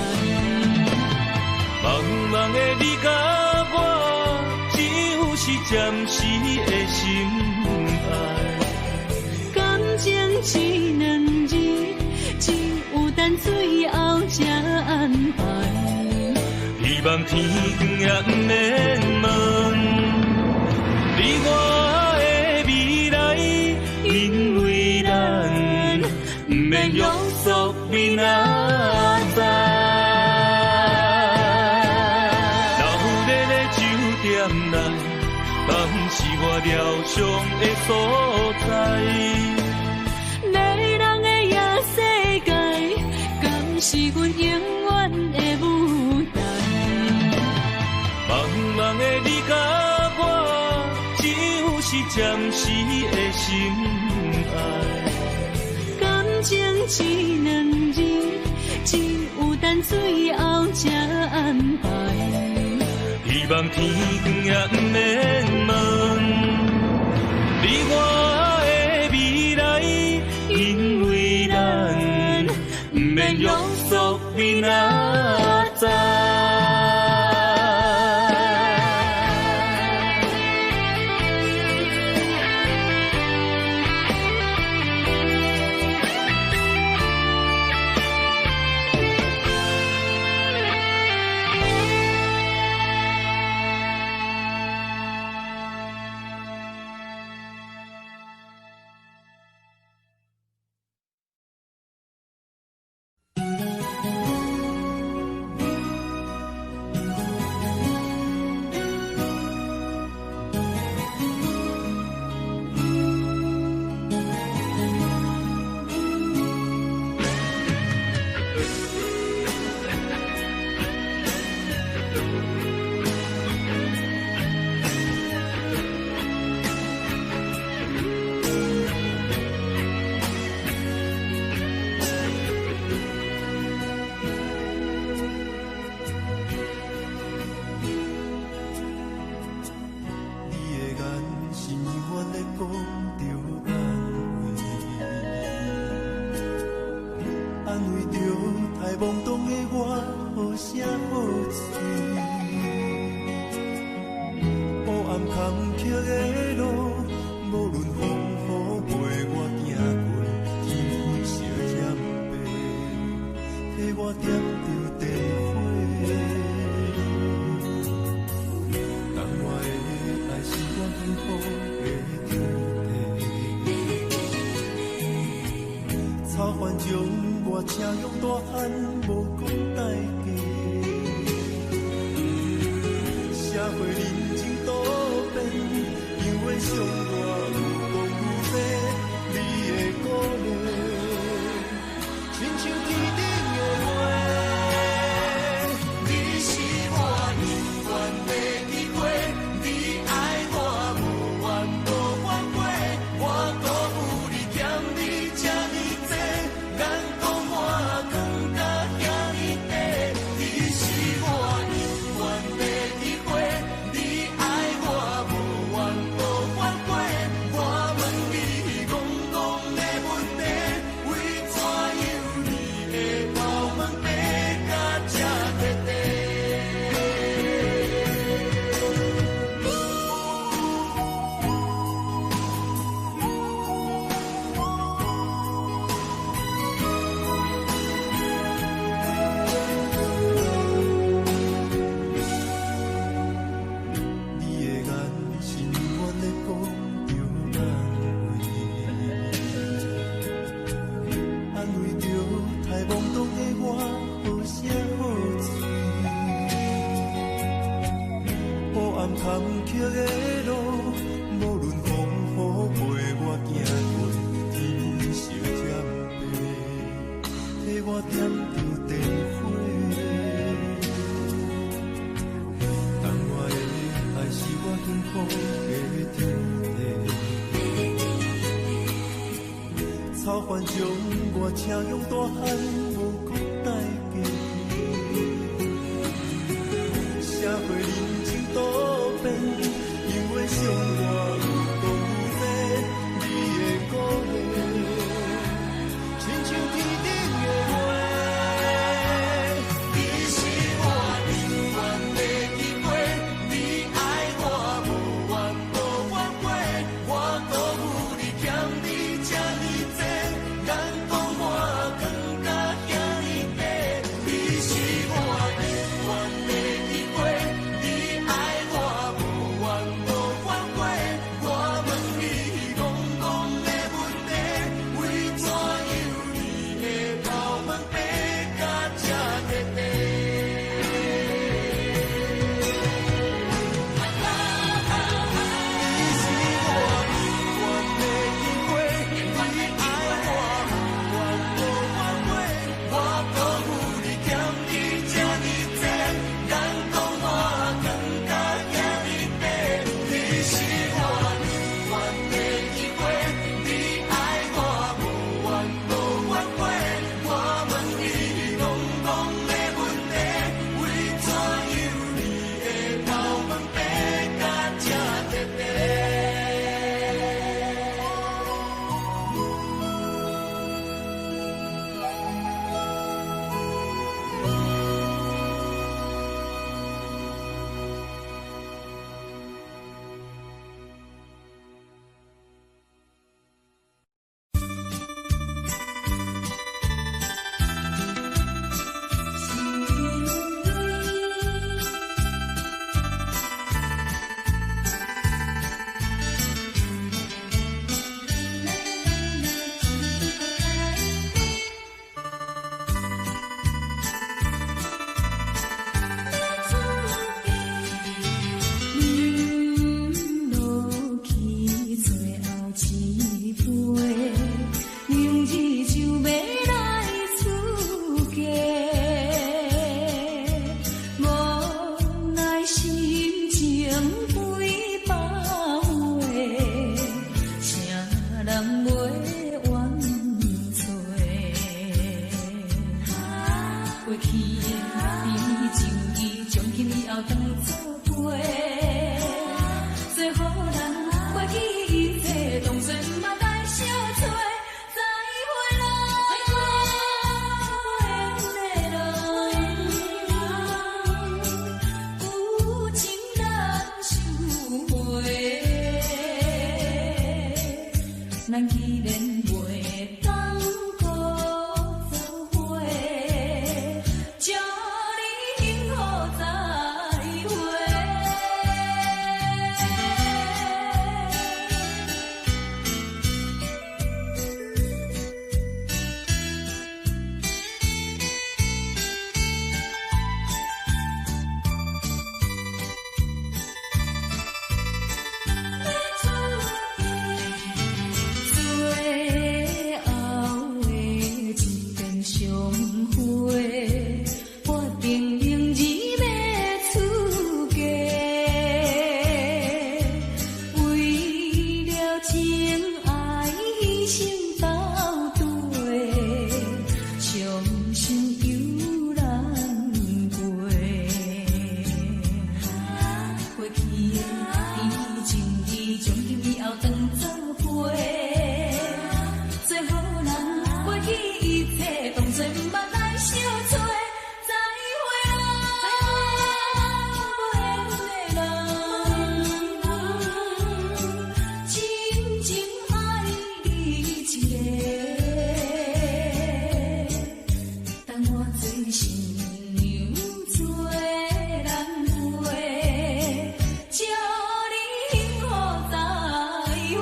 茫茫的你甲我，只有是暂时的心爱。感情只两字，只有等最后才安排。望天光也不免问，你我的未来，因为咱不免约束明仔载。老日的酒店内，嘛不是我疗伤的所在。迷人的夜世界，敢是阮永远的舞台？茫茫的你甲我，只有是暂时的心爱。感情只两字，只有等最后才安排。希望天光也不免问，你我的未来，因为咱不免约束明仔载。情义从今以后当作伙，做好人袂记一切，当作嘛来相找。再会啦，不缘的人，有情难收回。咱既然袂当搁做伙，祝你幸福再会。最后的一遍相会，我定仍然要出家，为了情爱牺牲到底，伤心犹难过。过去的情义，从今以后当作伙。做好人，袂记一切，当作毋捌来相找。再会啦，不缘的人，真情爱你一个。等我做新娘，做人陪，祝你幸福再会。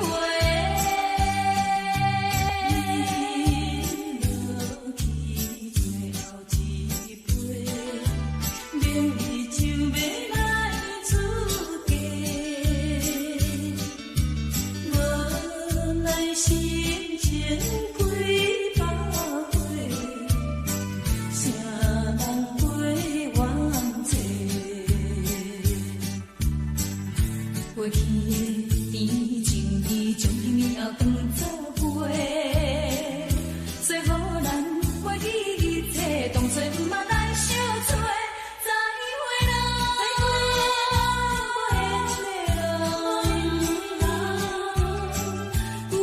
过去的甜情义，从今以后当作伙，做好人袂记一切，当作毋捌来相找。再会啦，不缘的人，有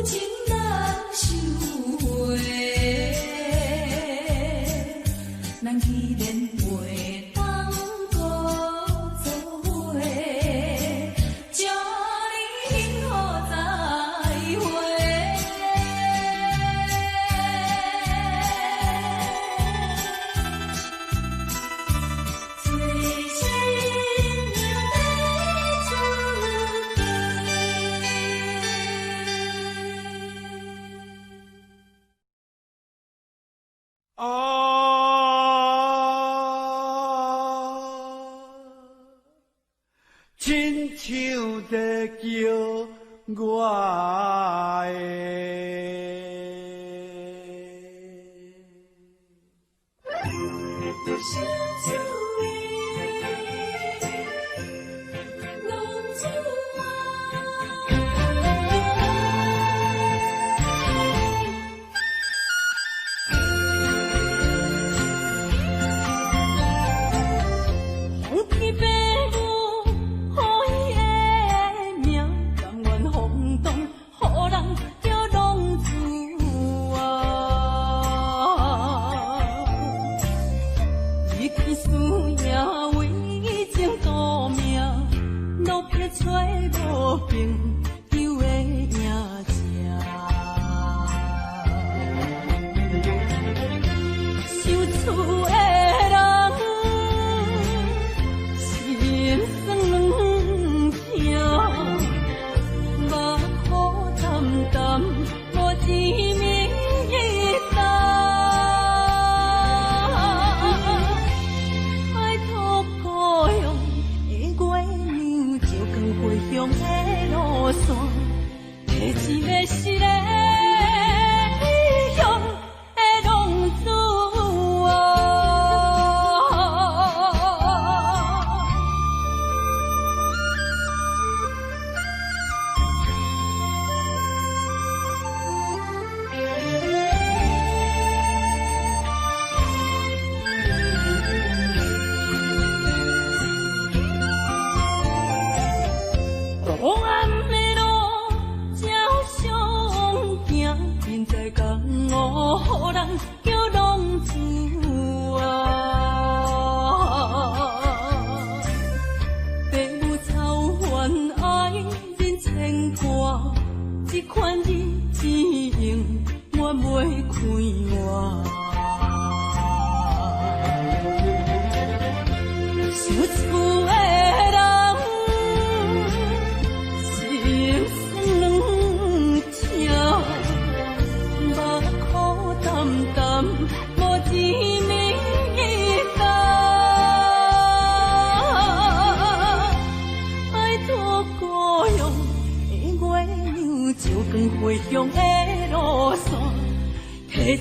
情难收回。咱既然袂当搁做伙，祝你幸福再会。做新娘要出啊，亲像在叫我的。向的路。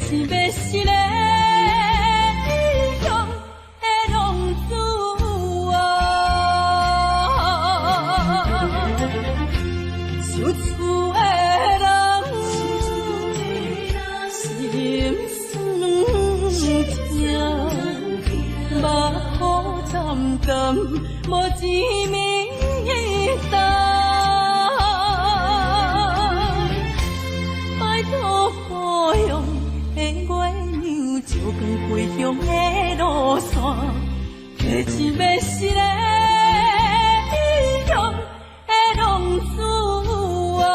是要是个异乡的浪子啊，受厝的人心酸痛，目眶澹澹无滋味淡。拜托故乡的月亮，照光归乡的路线，假是要是个异乡的浪子啊。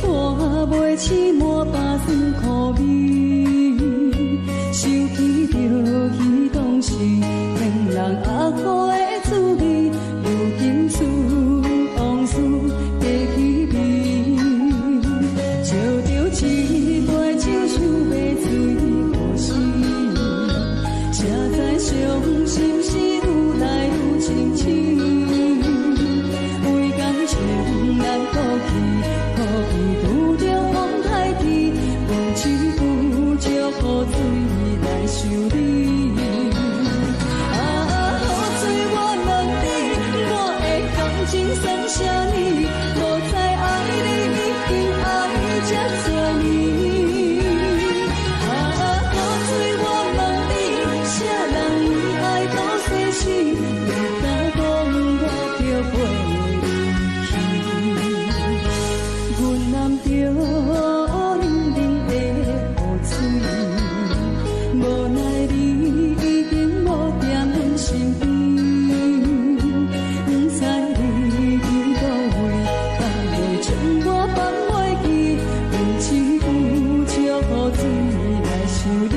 大袂起满巴酸苦味，想起着彼当时令人压苦的滋味，如今思往事加起味，烧着一杯酒想要醉可惜，谁知伤心事愈来愈深深，为感情难过去。可比拄着风台天，忘记不借雨水来修理。啊，雨水我问你，我的感情算啥呢？无知爱你已经爱这多年。啊，雨水我问你，啥人为爱到世事？你敢讲我着袂？着冷冷的雨水，无奈你已经无在阮身边，不知你伫倒位，敢会将我放袂记？不知有借雨水来修理。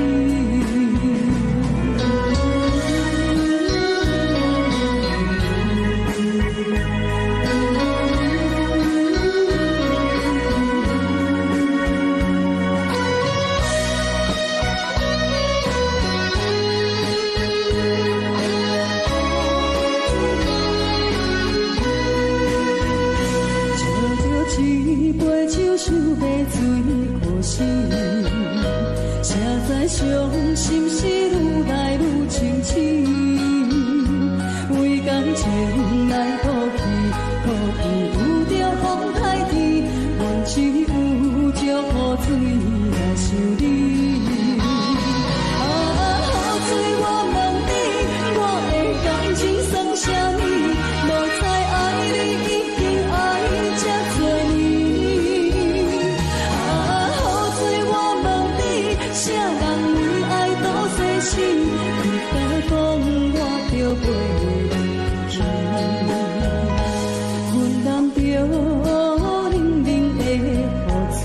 一杯酒想要醉可惜，谁知伤心事愈来愈清醒，为感情来哭泣，可比拄着风台天，阮只有借雨水来修理。啊，雨水我问你，我的感情算啥呢？无知爱你已经爱这多年。啥人为爱到世事？你敢讲我着袂去？阮淋着冷冷的雨水，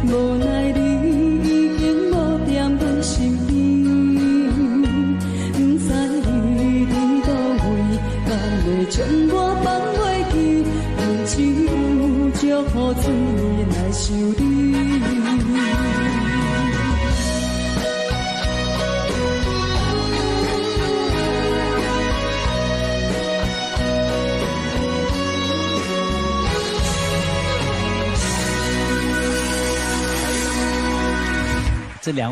无奈你已经无在阮身边，不知你伫倒位，敢会将我放袂记？阮只有借雨水来修理。这两